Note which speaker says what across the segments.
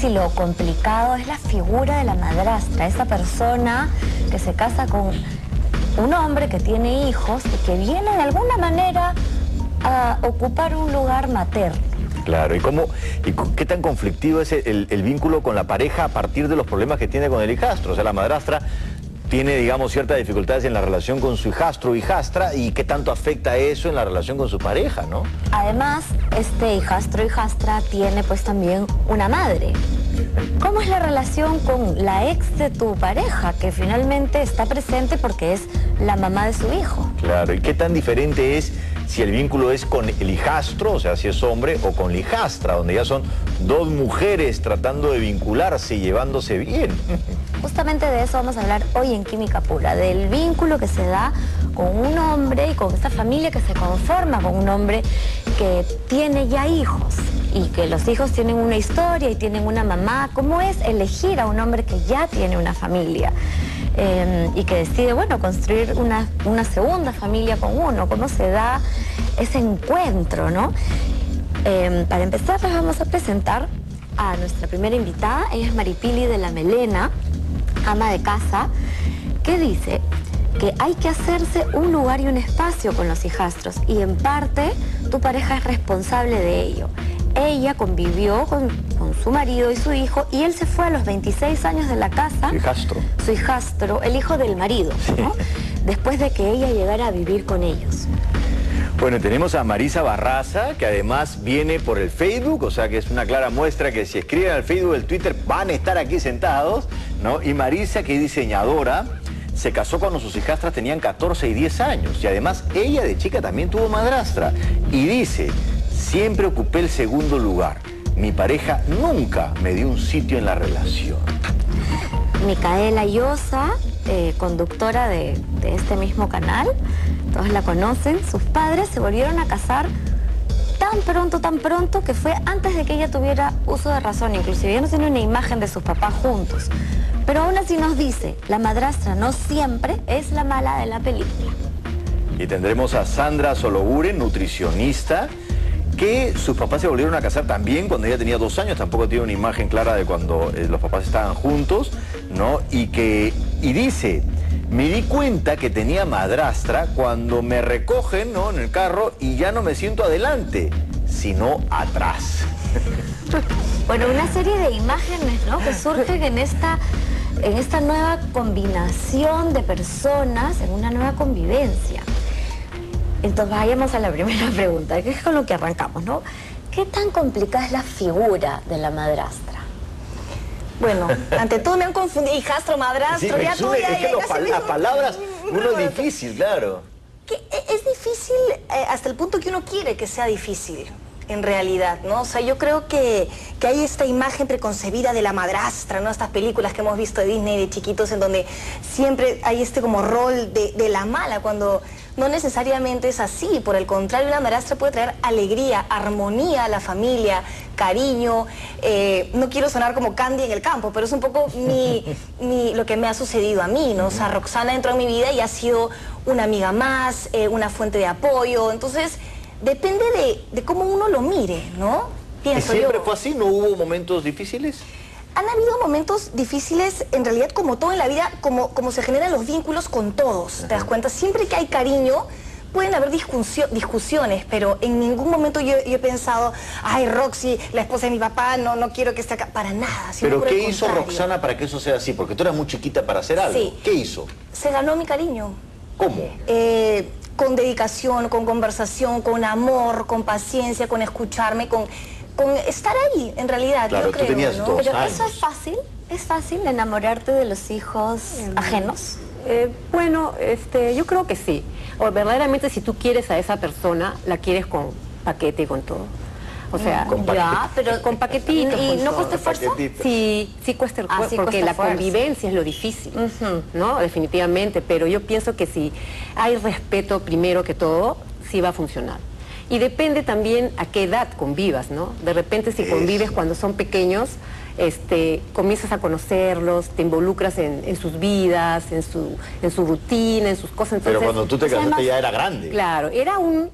Speaker 1: y lo complicado es la figura de la madrastra, esa persona que se casa con un hombre que tiene hijos y que viene de alguna manera a ocupar un lugar materno.
Speaker 2: Claro, ¿y qué tan conflictivo es el vínculo con la pareja a partir de los problemas que tiene con el hijastro? O sea, la madrastra tiene, digamos, ciertas dificultades en la relación con su hijastro o hijastra, y qué tanto afecta eso en la relación con su pareja, ¿no?
Speaker 1: Además, este hijastro o hijastra tiene pues también una madre. ¿Cómo es la relación con la ex de tu pareja, que finalmente está presente porque es la mamá de su hijo?
Speaker 2: Claro, ¿y qué tan diferente es si el vínculo es con el hijastro, o sea, si es hombre, o con la hijastra, donde ya son dos mujeres tratando de vincularse y llevándose bien?
Speaker 1: Justamente de eso vamos a hablar hoy en Química Pura, del vínculo que se da con un hombre y con esta familia que se conforma con un hombre que tiene ya hijos, y que los hijos tienen una historia y tienen una mamá. ¿Cómo es elegir a un hombre que ya tiene una familia y que decide, bueno, construir una segunda familia con uno? ¿Cómo se da ese encuentro, no? Para empezar, les vamos a presentar a nuestra primera invitada. Ella es Maripili de la Melena, ama de casa, que dice que hay que hacerse un lugar y un espacio con los hijastros, y en parte tu pareja es responsable de ello. Ella convivió con su marido y su hijo, y él se fue a los 26 años de la casa.
Speaker 2: Su hijastro.
Speaker 1: Su hijastro, el hijo del marido, ¿no? Después de que ella llegara a vivir con ellos.
Speaker 2: Bueno, tenemos a Marisa Barraza, que además viene por el Facebook, o sea que es una clara muestra que si escriben al Facebook o el Twitter van a estar aquí sentados, ¿no? Y Marisa, que es diseñadora, se casó cuando sus hijastras tenían 14 y 10 años, y además ella de chica también tuvo madrastra, y dice: siempre ocupé el segundo lugar, mi pareja nunca me dio un sitio en la relación.
Speaker 1: Micaela Llosa, conductora de este mismo canal, todos la conocen. Sus padres se volvieron a casar tan pronto, que fue antes de que ella tuviera uso de razón. Inclusive ya no tiene una imagen de sus papás juntos. Pero aún así nos dice, la madrastra no siempre es la mala de la película.
Speaker 2: Y tendremos a Sandra Sologuren, nutricionista, que sus papás se volvieron a casar también cuando ella tenía 2 años, tampoco tiene una imagen clara de cuando los papás estaban juntos, ¿no? Y dice: me di cuenta que tenía madrastra cuando me recogen, ¿no?, en el carro, y ya no me siento adelante, sino atrás.
Speaker 1: Bueno, una serie de imágenes, ¿no?, que surgen en esta nueva combinación de personas, en una nueva convivencia. Entonces vayamos a la primera pregunta, que es con lo que arrancamos, ¿no? ¿Qué tan complicada es la figura de la madrastra?
Speaker 3: Bueno, ante todo me han confundido, hijastro, madrastro,
Speaker 2: Sí,
Speaker 3: ya todo,
Speaker 2: es que las palabras, uno es difícil, claro.
Speaker 3: Es difícil hasta el punto que uno quiere que sea difícil, en realidad, ¿no? O sea, yo creo que hay esta imagen preconcebida de la madrastra, ¿no? Estas películas que hemos visto de Disney de chiquitos, en donde siempre hay este como rol de la mala, cuando no necesariamente es así. Por el contrario, una madrastra puede traer alegría, armonía a la familia, cariño. No quiero sonar como Candy en el campo, pero es un poco lo que me ha sucedido a mí, ¿no? O sea, Roxana entró en mi vida y ha sido una amiga más, una fuente de apoyo. Entonces, depende de cómo uno lo mire, ¿no? Pienso
Speaker 2: ¿Y siempre
Speaker 3: yo.
Speaker 2: fue así? ¿No hubo momentos difíciles?
Speaker 3: Han habido momentos difíciles, en realidad, como todo en la vida, como se generan los vínculos con todos. ¿Te das cuenta? Siempre que hay cariño, pueden haber discusiones, pero en ningún momento yo he pensado, ay, Roxy, la esposa de mi papá, no quiero que esté acá. Para nada.
Speaker 2: ¿Pero qué hizo Roxana para que eso sea así? Porque tú eras muy chiquita para hacer algo.
Speaker 3: Sí.
Speaker 2: ¿Qué hizo?
Speaker 3: Se ganó mi cariño.
Speaker 2: ¿Cómo?
Speaker 3: Con dedicación, con conversación, con amor, con paciencia, con escucharme, con estar ahí, en realidad,
Speaker 2: claro,
Speaker 3: yo creo,
Speaker 2: tú tenías
Speaker 3: ¿no?
Speaker 2: 2
Speaker 1: Pero
Speaker 2: años.
Speaker 1: eso es fácil enamorarte de los hijos ajenos.
Speaker 4: Bueno, yo creo que sí. O verdaderamente, si tú quieres a esa persona, la quieres con paquete y con todo. O sea,
Speaker 2: Con
Speaker 1: Ya, pero
Speaker 4: con paquetitos.
Speaker 1: ¿Y
Speaker 4: con
Speaker 1: no
Speaker 4: todo.
Speaker 1: cuesta esfuerzo?
Speaker 2: Paquetitos.
Speaker 4: Sí cuesta el
Speaker 1: Ah, sí
Speaker 4: porque
Speaker 1: cuesta
Speaker 4: la
Speaker 1: esfuerzo.
Speaker 4: convivencia es lo difícil, ¿no? Definitivamente, pero yo pienso que si hay respeto primero que todo, sí va a funcionar. Y depende también a qué edad convivas, ¿no? De repente si convives cuando son pequeños, comienzas a conocerlos, te involucras en sus vidas, en su rutina, en sus cosas. Entonces,
Speaker 2: Pero cuando tú te casaste
Speaker 1: además,
Speaker 2: ya era grande.
Speaker 4: claro, era un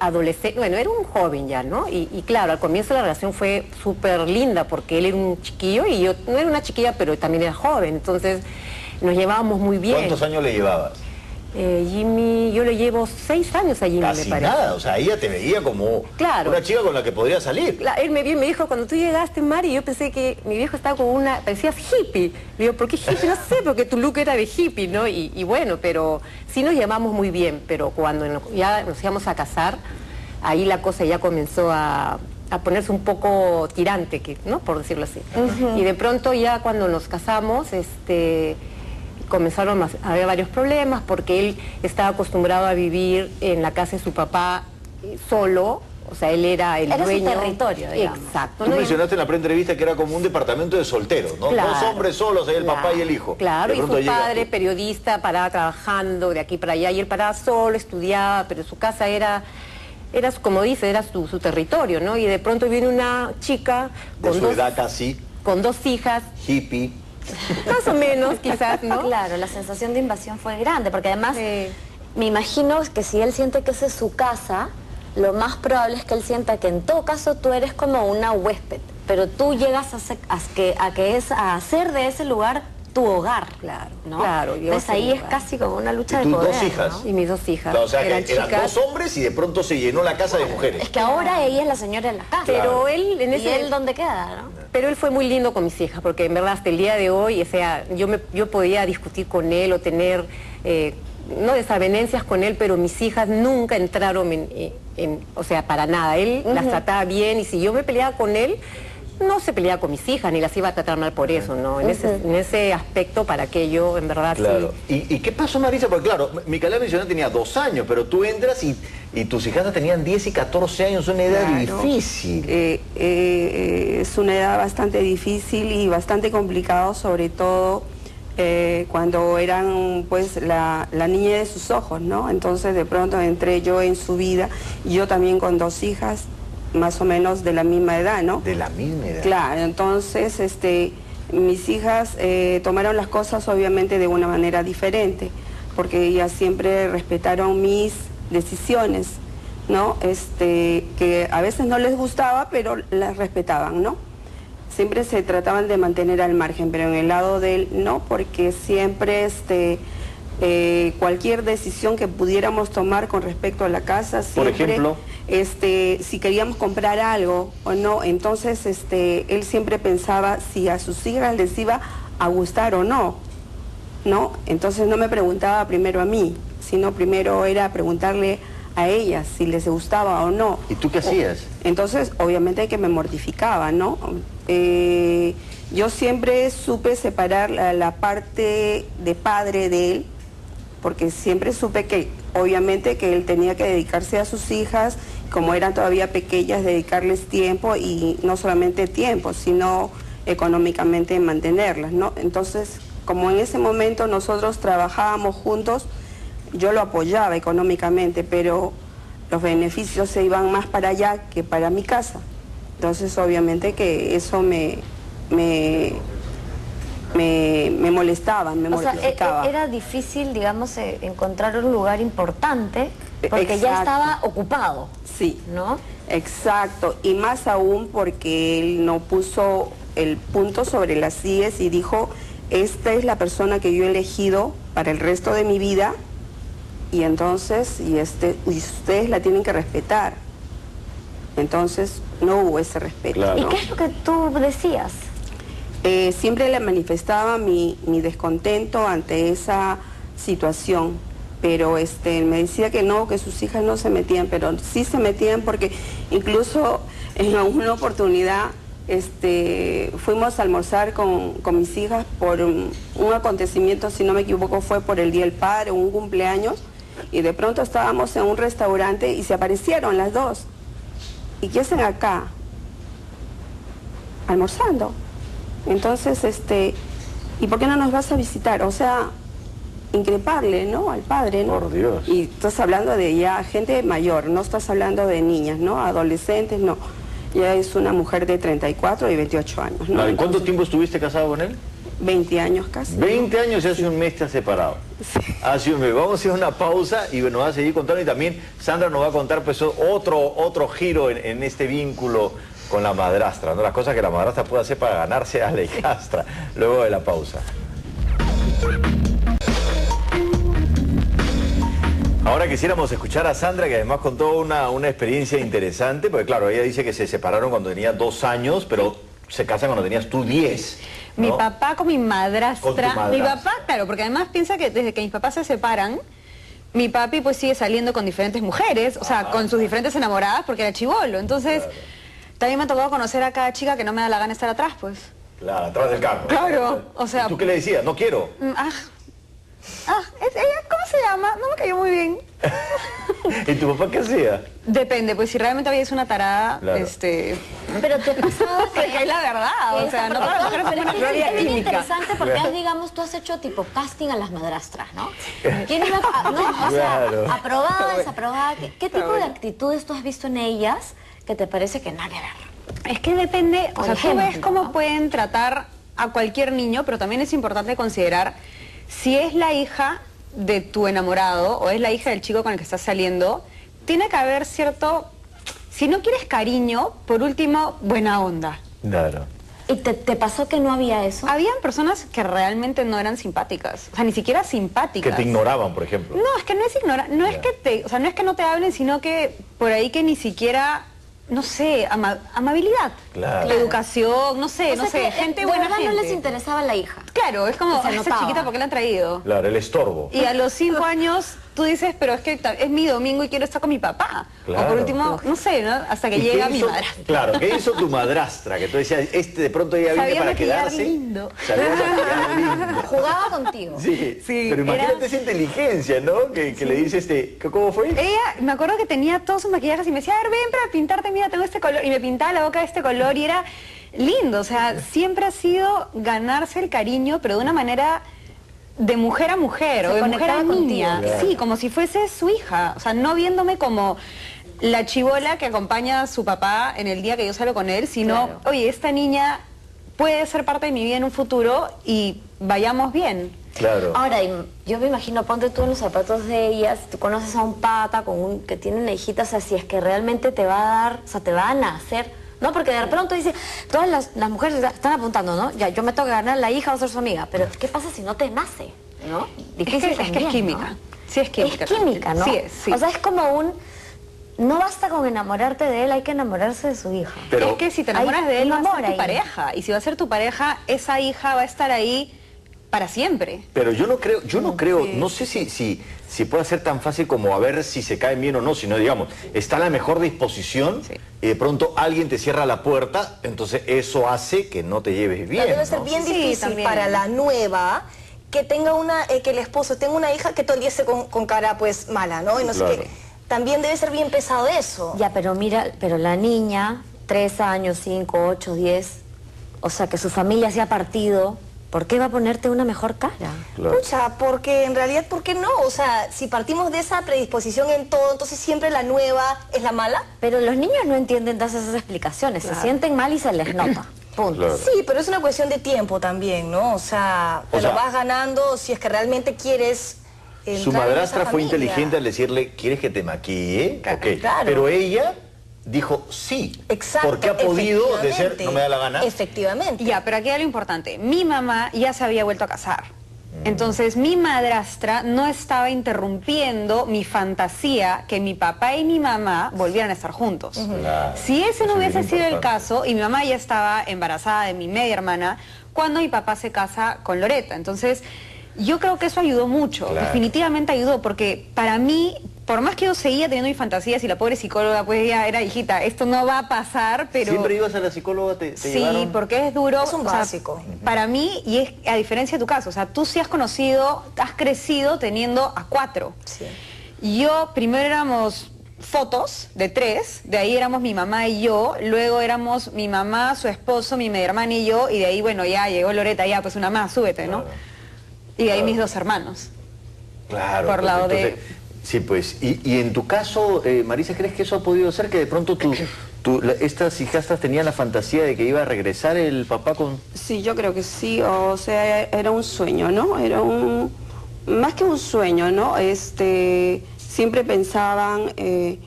Speaker 4: adolescente, bueno, era un joven ya, ¿no? Y claro, al comienzo la relación fue súper linda porque él era un chiquillo y yo no era una chiquilla, pero también era joven, entonces nos llevábamos muy bien.
Speaker 2: ¿Cuántos años le llevabas?
Speaker 4: Jimmy, yo le llevo 6 años a Jimmy,
Speaker 2: Casi
Speaker 4: me parece.
Speaker 2: nada, o sea, ella te veía como
Speaker 4: Claro.
Speaker 2: una chica con la que podría salir.
Speaker 4: Él me vio y me dijo, cuando tú llegaste, Mari, yo pensé que mi viejo estaba con una, parecías hippie. Le digo, ¿por qué hippie? No sé, porque tu look era de hippie, ¿no? Y bueno, pero sí nos llevamos muy bien, pero cuando ya nos íbamos a casar, ahí la cosa ya comenzó a ponerse un poco tirante, ¿no? Por decirlo así. Y de pronto ya cuando nos casamos, comenzaron a haber varios problemas porque él estaba acostumbrado a vivir en la casa de su papá solo, o sea, él era el dueño.
Speaker 1: Era su territorio, digamos.
Speaker 4: Exacto.
Speaker 2: Tú
Speaker 4: ¿no?
Speaker 2: mencionaste en la pre-entrevista que era como un departamento de solteros, ¿no?
Speaker 4: Claro,
Speaker 2: Dos hombres solos, ahí el
Speaker 4: claro,
Speaker 2: papá y el hijo.
Speaker 4: Claro,
Speaker 2: De
Speaker 4: y su
Speaker 2: pronto llegas
Speaker 4: padre,
Speaker 2: tú.
Speaker 4: periodista, paraba trabajando de aquí para allá, y él paraba solo, estudiaba, pero su casa era como dice, era su territorio, ¿no? Y de pronto viene una chica
Speaker 2: De
Speaker 4: con
Speaker 2: su edad casi,
Speaker 4: con 2 hijas,
Speaker 2: hippie.
Speaker 4: más o menos, quizás, ¿no?
Speaker 1: Claro, la sensación de invasión fue grande, porque además
Speaker 4: Sí.
Speaker 1: me imagino que si él siente que esa es su casa, lo más probable es que él sienta que en todo caso tú eres como una huésped, pero tú llegas a hacer de ese lugar tu hogar,
Speaker 4: Claro,
Speaker 1: ¿no?
Speaker 4: claro, yo
Speaker 1: Entonces
Speaker 4: ese
Speaker 1: ahí es
Speaker 4: lugar.
Speaker 1: casi como una lucha
Speaker 2: ¿Y
Speaker 1: de
Speaker 2: tus
Speaker 1: poder,
Speaker 2: dos hijas?
Speaker 1: ¿no?
Speaker 4: Y mis 2 hijas.
Speaker 2: O sea, que
Speaker 4: eran
Speaker 2: eran
Speaker 4: chicas.
Speaker 2: 2 hombres y de pronto se llenó la casa de mujeres.
Speaker 1: Es que ahora ella es la señora de la casa.
Speaker 4: Pero él en
Speaker 1: ¿Y
Speaker 4: ese...
Speaker 1: él dónde queda, no?
Speaker 4: Pero él fue muy lindo con mis hijas, porque en verdad hasta el día de hoy, o sea, yo podía discutir con él o tener, no desavenencias con él, pero mis hijas nunca entraron o sea, para nada. Él las trataba bien y si yo me peleaba con él, no se peleaba con mis hijas, ni las iba a tratar mal por eso, ¿no? En ese aspecto, para que yo, en verdad,
Speaker 2: Claro.
Speaker 4: sí.
Speaker 2: ¿Y qué pasó, Marisa? Porque claro, Micaela mencionó que tenía 2 años, pero tú entras y tus hijas tenían 10 y 14 años, una edad
Speaker 5: Claro.
Speaker 2: difícil.
Speaker 5: Es una edad bastante difícil y bastante complicado, sobre todo cuando eran pues la niña de sus ojos, ¿no? Entonces de pronto entré yo en su vida, yo también con 2 hijas, más o menos de la misma edad, ¿no?
Speaker 2: De la misma edad.
Speaker 5: Claro, entonces mis hijas tomaron las cosas obviamente de una manera diferente, porque ellas siempre respetaron mis decisiones, ¿no? Que a veces no les gustaba, pero las respetaban, ¿no? Siempre se trataban de mantener al margen, pero en el lado de él no, porque siempre cualquier decisión que pudiéramos tomar con respecto a la casa, siempre,
Speaker 2: Por ejemplo,
Speaker 5: si queríamos comprar algo o no, entonces él siempre pensaba si a sus hijas les iba a gustar o no, ¿no? Entonces no me preguntaba primero a mí, sino primero era preguntarle a ellas si les gustaba o no.
Speaker 2: ¿Y tú qué hacías?
Speaker 5: Entonces, obviamente que me mortificaba, ¿no? Yo siempre supe separar la parte de padre de él, porque siempre supe que, obviamente, que él tenía que dedicarse a sus hijas, como eran todavía pequeñas, dedicarles tiempo, y no solamente tiempo, sino económicamente mantenerlas, ¿no? Entonces, como en ese momento nosotros trabajábamos juntos, yo lo apoyaba económicamente, pero los beneficios se iban más para allá que para mi casa. Entonces, obviamente que eso me molestaba, me
Speaker 1: O sea,
Speaker 5: mortificaba.
Speaker 1: era difícil, digamos, encontrar un lugar importante porque ya
Speaker 5: Exacto.
Speaker 1: estaba ocupado,
Speaker 5: Sí,
Speaker 1: ¿no?
Speaker 5: exacto. Y más aún porque él no puso el punto sobre las IES y dijo, esta es la persona que yo he elegido para el resto de mi vida, y entonces, y ustedes la tienen que respetar. Entonces, no hubo ese respeto.
Speaker 2: Claro.
Speaker 1: ¿Y
Speaker 5: ¿no?
Speaker 1: qué es lo que tú decías?
Speaker 5: Siempre le manifestaba mi descontento ante esa situación, pero me decía que no, que sus hijas no se metían, pero sí se metían, porque incluso en alguna oportunidad fuimos a almorzar con mis hijas por un acontecimiento, si no me equivoco fue por el Día del Padre, un cumpleaños, y de pronto estábamos en un restaurante y se aparecieron las dos. ¿Y qué hacen acá? Almorzando. Entonces, ¿y por qué no nos vas a visitar? O sea, increparle, ¿no? Al padre, ¿no?
Speaker 2: Por Dios.
Speaker 5: Y estás hablando de ya gente mayor, no estás hablando de niñas, ¿no? Adolescentes, no. Ya es una mujer de 34 y 28 años, ¿no?
Speaker 2: ¿Y cuánto
Speaker 5: Entonces,
Speaker 2: tiempo estuviste casado con él?
Speaker 5: 20 años casi.
Speaker 2: 20 años y hace un mes te has separado.
Speaker 5: Sí.
Speaker 2: Hace un mes. Vamos a hacer una pausa y nos va a seguir contando. Y también Sandra nos va a contar pues otro giro en este vínculo con la madrastra, ¿no? Las cosas que la madrastra puede hacer para ganarse a la hijastra. Luego de la pausa. Ahora quisiéramos escuchar a Sandra, que además contó una experiencia interesante, porque claro, ella dice que se separaron cuando tenía 2 años, pero se casan cuando tenías tú 10. ¿no?
Speaker 6: Mi papá con mi madrastra.
Speaker 2: Con tu madrastra.
Speaker 6: Mi papá, claro, porque además piensa que desde que mis papás se separan, mi papi pues sigue saliendo con diferentes mujeres, o sea, con sus diferentes enamoradas porque era chibolo. Entonces, también me ha tocado conocer a cada chica que no me da la gana estar atrás, pues.
Speaker 2: Claro, atrás del carro.
Speaker 6: Claro, o sea...
Speaker 2: ¿Y tú qué le decías? No quiero.
Speaker 6: Ella, ¿cómo se llama? No me cayó muy bien.
Speaker 2: ¿Y tu papá qué hacía?
Speaker 6: Depende, pues si realmente había sido una tarada,
Speaker 2: Claro.
Speaker 1: Pero te pasaba
Speaker 6: que es la verdad, o sea, no todas las mujeres son una
Speaker 1: es
Speaker 6: gloria
Speaker 1: bien
Speaker 6: química.
Speaker 1: interesante porque digamos, tú has hecho tipo casting a las madrastras, ¿no? ¿Quién iba a, no? O sea,
Speaker 2: Claro.
Speaker 1: aprobada, desaprobada? ¿Qué tipo de actitudes tú has visto en ellas que te parece que nada que ver?
Speaker 6: Es que depende, o
Speaker 1: Por
Speaker 6: sea, tú ves
Speaker 1: ejemplo,
Speaker 6: cómo
Speaker 1: ¿no?
Speaker 6: pueden tratar a cualquier niño, pero también es importante considerar si es la hija de tu enamorado o es la hija del chico con el que estás saliendo, tiene que haber cierto, si no quieres cariño, por último, buena onda.
Speaker 2: Claro.
Speaker 1: ¿Y te pasó que no había eso?
Speaker 6: Habían personas que realmente no eran simpáticas, o sea, ni siquiera simpáticas.
Speaker 2: Que te ignoraban, por ejemplo.
Speaker 6: No, es que no es ignorar, no es
Speaker 2: Ya.
Speaker 6: que te, o sea, no es que no te hablen, sino que por ahí que ni siquiera, no sé, amabilidad,
Speaker 2: Claro.
Speaker 6: educación, no sé,
Speaker 1: O
Speaker 6: no
Speaker 1: sea
Speaker 6: sé,
Speaker 1: que,
Speaker 6: gente
Speaker 1: de
Speaker 6: buena
Speaker 1: verdad
Speaker 6: gente.
Speaker 1: no les interesaba la hija.
Speaker 6: Claro, es como,
Speaker 1: Se
Speaker 6: esa
Speaker 1: notaba.
Speaker 6: chiquita, ¿por qué la han traído?
Speaker 2: Claro, el estorbo.
Speaker 6: Y a los 5 años tú dices, pero es que es mi domingo y quiero estar con mi papá.
Speaker 2: Claro.
Speaker 6: O por último, no sé, ¿no? Hasta que
Speaker 2: ¿Y qué
Speaker 6: llega mi
Speaker 2: hizo?
Speaker 6: madrastra.
Speaker 2: Claro, ¿qué hizo tu madrastra? Que tú decías, de pronto ella viene
Speaker 6: Sabía
Speaker 2: para
Speaker 6: maquillar
Speaker 2: quedarse.
Speaker 6: lindo.
Speaker 2: Sabía maquillar lindo.
Speaker 1: Jugaba contigo.
Speaker 2: Sí,
Speaker 6: Sí,
Speaker 2: pero imagínate
Speaker 6: era-
Speaker 2: esa inteligencia, ¿no? Que le dice ¿cómo fue?
Speaker 6: Ella, me acuerdo que tenía todos sus maquillajes y me decía, a ver, ven para pintarte, mira, tengo este color. Y me pintaba la boca de este color y era lindo. O sea, siempre ha sido ganarse el cariño, pero de una manera de mujer a mujer
Speaker 1: Se
Speaker 6: o de mujer a
Speaker 1: conectaba contigo.
Speaker 6: niña.
Speaker 2: Claro.
Speaker 6: Sí, como si fuese su hija. O sea, no viéndome como la chibola que acompaña a su papá en el día que yo salgo con él, sino,
Speaker 1: Claro.
Speaker 6: oye, esta niña puede ser parte de mi vida en un futuro y vayamos bien.
Speaker 2: Claro.
Speaker 1: Ahora, yo me imagino, ponte tú en los zapatos de ellas, tú conoces a un pata que tiene una hijita, o sea, si es que realmente te va a dar, o sea, te va a nacer, ¿no? Porque de pronto dice, todas las mujeres están apuntando, ¿no? Ya, yo me tengo que ganar la hija o ser su amiga, pero ¿qué pasa si no te nace? ¿No? Difícil
Speaker 6: es que es
Speaker 1: también,
Speaker 6: química.
Speaker 1: ¿no?
Speaker 6: Sí, es química.
Speaker 1: Es química, ¿no?
Speaker 6: Sí, es, sí.
Speaker 1: O sea, es como no basta con enamorarte de él, hay que enamorarse de su hija.
Speaker 2: Pero-
Speaker 6: es que si te
Speaker 1: Hay
Speaker 6: enamoras de él,
Speaker 1: un
Speaker 6: va a
Speaker 1: amor
Speaker 6: ser tu
Speaker 1: ahí.
Speaker 6: pareja. Y si va a ser tu pareja, esa hija va a estar ahí para siempre.
Speaker 2: Pero yo no creo, no sé si puede ser tan fácil como a ver si se caen bien o no, sino digamos, está a la mejor disposición
Speaker 6: Sí.
Speaker 2: y de pronto alguien te cierra la puerta, entonces eso hace que no te lleves bien.
Speaker 3: Debe ser
Speaker 2: ¿no?
Speaker 3: bien
Speaker 6: Sí,
Speaker 3: difícil
Speaker 6: también.
Speaker 3: para la nueva que tenga que el esposo tenga una hija que todo el día esté con cara pues mala, ¿no? Y no
Speaker 2: Claro.
Speaker 3: sé qué. También debe ser bien pesado eso.
Speaker 1: Ya, pero mira, pero la niña, 3 años, 5, 8, 10, o sea, que su familia se ha partido, ¿por qué va a ponerte una mejor cara?
Speaker 2: Claro.
Speaker 3: Pucha, porque en realidad, ¿por qué no? O sea, si partimos de esa predisposición en todo, entonces siempre la nueva es la mala.
Speaker 1: Pero los niños no entienden todas esas explicaciones, se sienten mal y se les nota. Punto.
Speaker 2: Claro.
Speaker 3: Sí, pero es una cuestión de tiempo también, ¿no? O sea, te
Speaker 2: O sea,
Speaker 3: lo vas ganando si es que realmente quieres
Speaker 2: Su
Speaker 3: entrar en
Speaker 2: madrastra
Speaker 3: esa
Speaker 2: fue
Speaker 3: familia.
Speaker 2: inteligente al decirle, ¿quieres que te maquille? Ok.
Speaker 3: claro.
Speaker 2: Pero ella dijo sí.
Speaker 3: Exacto.
Speaker 2: Porque ha podido decir,
Speaker 3: efectivamente.
Speaker 2: no me da la gana.
Speaker 3: Efectivamente.
Speaker 6: Ya, pero aquí hay lo importante. Mi mamá ya se había vuelto a casar. Entonces mi madrastra no estaba interrumpiendo mi fantasía que mi papá y mi mamá volvieran a estar juntos.
Speaker 2: Claro.
Speaker 6: Si ese no
Speaker 2: Eso es
Speaker 6: hubiese
Speaker 2: bien
Speaker 6: sido el
Speaker 2: importante.
Speaker 6: caso y mi mamá ya estaba embarazada de mi media hermana, cuando mi papá se casa con Loreta. Entonces yo creo que eso ayudó mucho,
Speaker 2: Claro.
Speaker 6: definitivamente ayudó, porque para mí, por más que yo seguía teniendo mis fantasías y la pobre psicóloga pues ya era, hijita, esto no va a pasar, pero...
Speaker 2: ¿Siempre ibas a la psicóloga? ¿Te
Speaker 6: Sí,
Speaker 2: llevaron?
Speaker 6: porque es duro.
Speaker 3: Es un
Speaker 6: o sea,
Speaker 3: básico.
Speaker 6: para mí, y es a diferencia de tu caso, o sea, tú sí has conocido, has crecido teniendo a 4.
Speaker 3: Sí.
Speaker 6: Yo primero éramos fotos de 3, de ahí éramos mi mamá y yo, luego éramos mi mamá, su esposo, mi media hermana y yo, y de ahí, bueno, ya llegó Loreta, ya, pues una más, súbete, ¿no?
Speaker 2: Claro.
Speaker 6: Y de ahí
Speaker 2: Claro.
Speaker 6: mis 2 hermanos.
Speaker 2: Claro.
Speaker 6: Por
Speaker 2: pues,
Speaker 6: lado de-
Speaker 2: Sí, pues. Y en tu caso, Marisa, ¿crees que eso ha podido ser que de pronto ¿Estas hijastras tenían la fantasía de que iba a regresar el papá con...?
Speaker 5: Sí, yo creo que sí, o sea, era un sueño, ¿no? Era más que un sueño, ¿no? Siempre pensaban,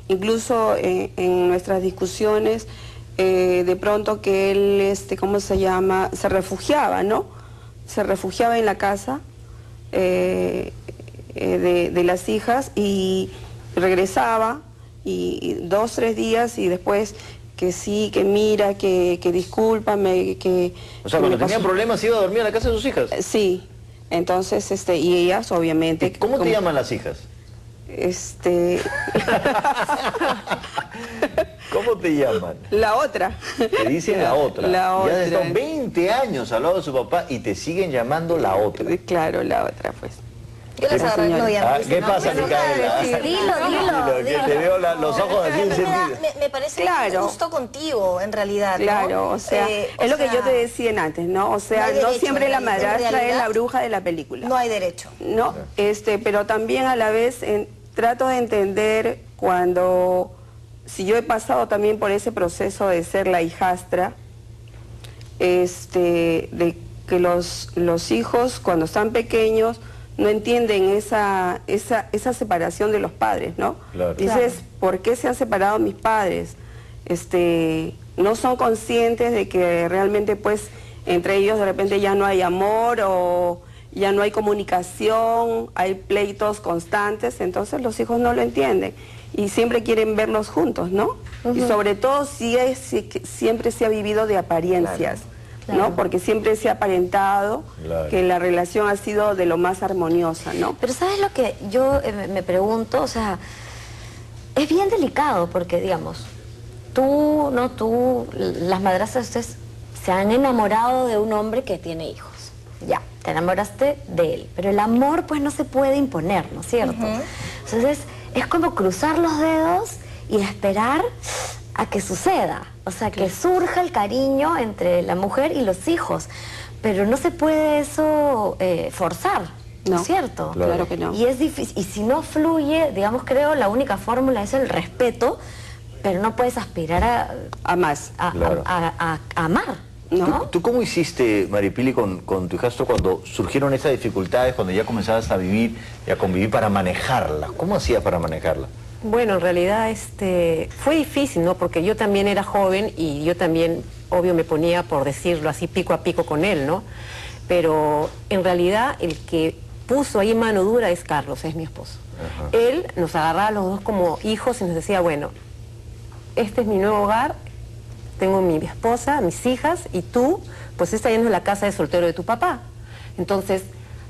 Speaker 5: incluso en nuestras discusiones, de pronto que él, ¿cómo se llama? Se refugiaba, ¿no? Se refugiaba en la casa de las hijas y regresaba, y 2, 3 días, y después que sí, que mira, que discúlpame, que...
Speaker 2: O sea, cuando tenían problemas iba a dormir a la casa de sus hijas.
Speaker 5: Sí, entonces, y ellas obviamente...
Speaker 2: ¿Cómo te llaman las hijas? ¿Cómo te llaman?
Speaker 5: La otra.
Speaker 2: Te dicen la otra.
Speaker 5: La otra.
Speaker 2: Ya han estado 20 años al lado de su papá y te siguen llamando la otra.
Speaker 5: Claro, la otra, pues.
Speaker 3: Yo les agarré, no, ya,
Speaker 2: ¿Qué pasa,
Speaker 3: no,
Speaker 2: Micaela?
Speaker 3: Dilo.
Speaker 2: Que te veo los ojos así encendidos.
Speaker 3: Me parece
Speaker 5: Claro.
Speaker 3: justo contigo, en realidad, ¿no?
Speaker 5: Claro, o sea, es lo que yo te decía antes, ¿no? O sea,
Speaker 3: no hay
Speaker 5: no
Speaker 3: derecho,
Speaker 5: siempre la
Speaker 3: en
Speaker 5: madrastra
Speaker 3: realidad,
Speaker 5: es la bruja de la película.
Speaker 3: No hay derecho.
Speaker 5: ¿No? Pero también a la vez trato de entender cuando, si yo he pasado también por ese proceso de ser la hijastra, de que los hijos cuando están pequeños no entienden esa separación de los padres, ¿no?
Speaker 2: Claro.
Speaker 5: Dices, ¿por qué se han separado mis padres? No son conscientes de que realmente pues entre ellos de repente ya no hay amor o ya no hay comunicación, hay pleitos constantes, entonces los hijos no lo entienden y siempre quieren verlos juntos, ¿no? Y sobre todo siempre se ha vivido de apariencias, ¿no? Porque siempre se ha aparentado que la relación ha sido de lo más armoniosa, ¿no?
Speaker 1: Pero ¿sabes lo que yo me pregunto? O sea, es bien delicado porque, digamos, las madrastras, ustedes se han enamorado de un hombre que tiene hijos. Ya, te enamoraste de él. Pero el amor, pues, no se puede imponer, ¿no es cierto? Entonces, es como cruzar los dedos y esperar a que suceda. O sea, que surja el cariño entre la mujer y los hijos. Pero no se puede eso forzar, ¿no es cierto?
Speaker 5: Claro que no.
Speaker 1: Y es difícil. Y si no fluye, digamos, creo, la única fórmula es el respeto, pero no puedes aspirar
Speaker 5: a más.
Speaker 1: A amar, ¿no?
Speaker 2: ¿Tú cómo hiciste, Maripili, con tu hijastro cuando surgieron estas dificultades, cuando ya comenzabas a vivir y a convivir para manejarlas? ¿Cómo hacías para manejarlas?
Speaker 4: Bueno, en realidad fue difícil, ¿no? Porque yo también era joven y yo también, obvio, me ponía, por decirlo así, pico a pico con él, ¿no? Pero en realidad el que puso ahí mano dura es Carlos, es mi esposo.
Speaker 2: Ajá.
Speaker 4: Él nos agarraba a los dos como hijos y nos decía, bueno, este es mi nuevo hogar, tengo mi esposa, mis hijas, y tú, pues estás yendo a la casa de soltero de tu papá. Entonces,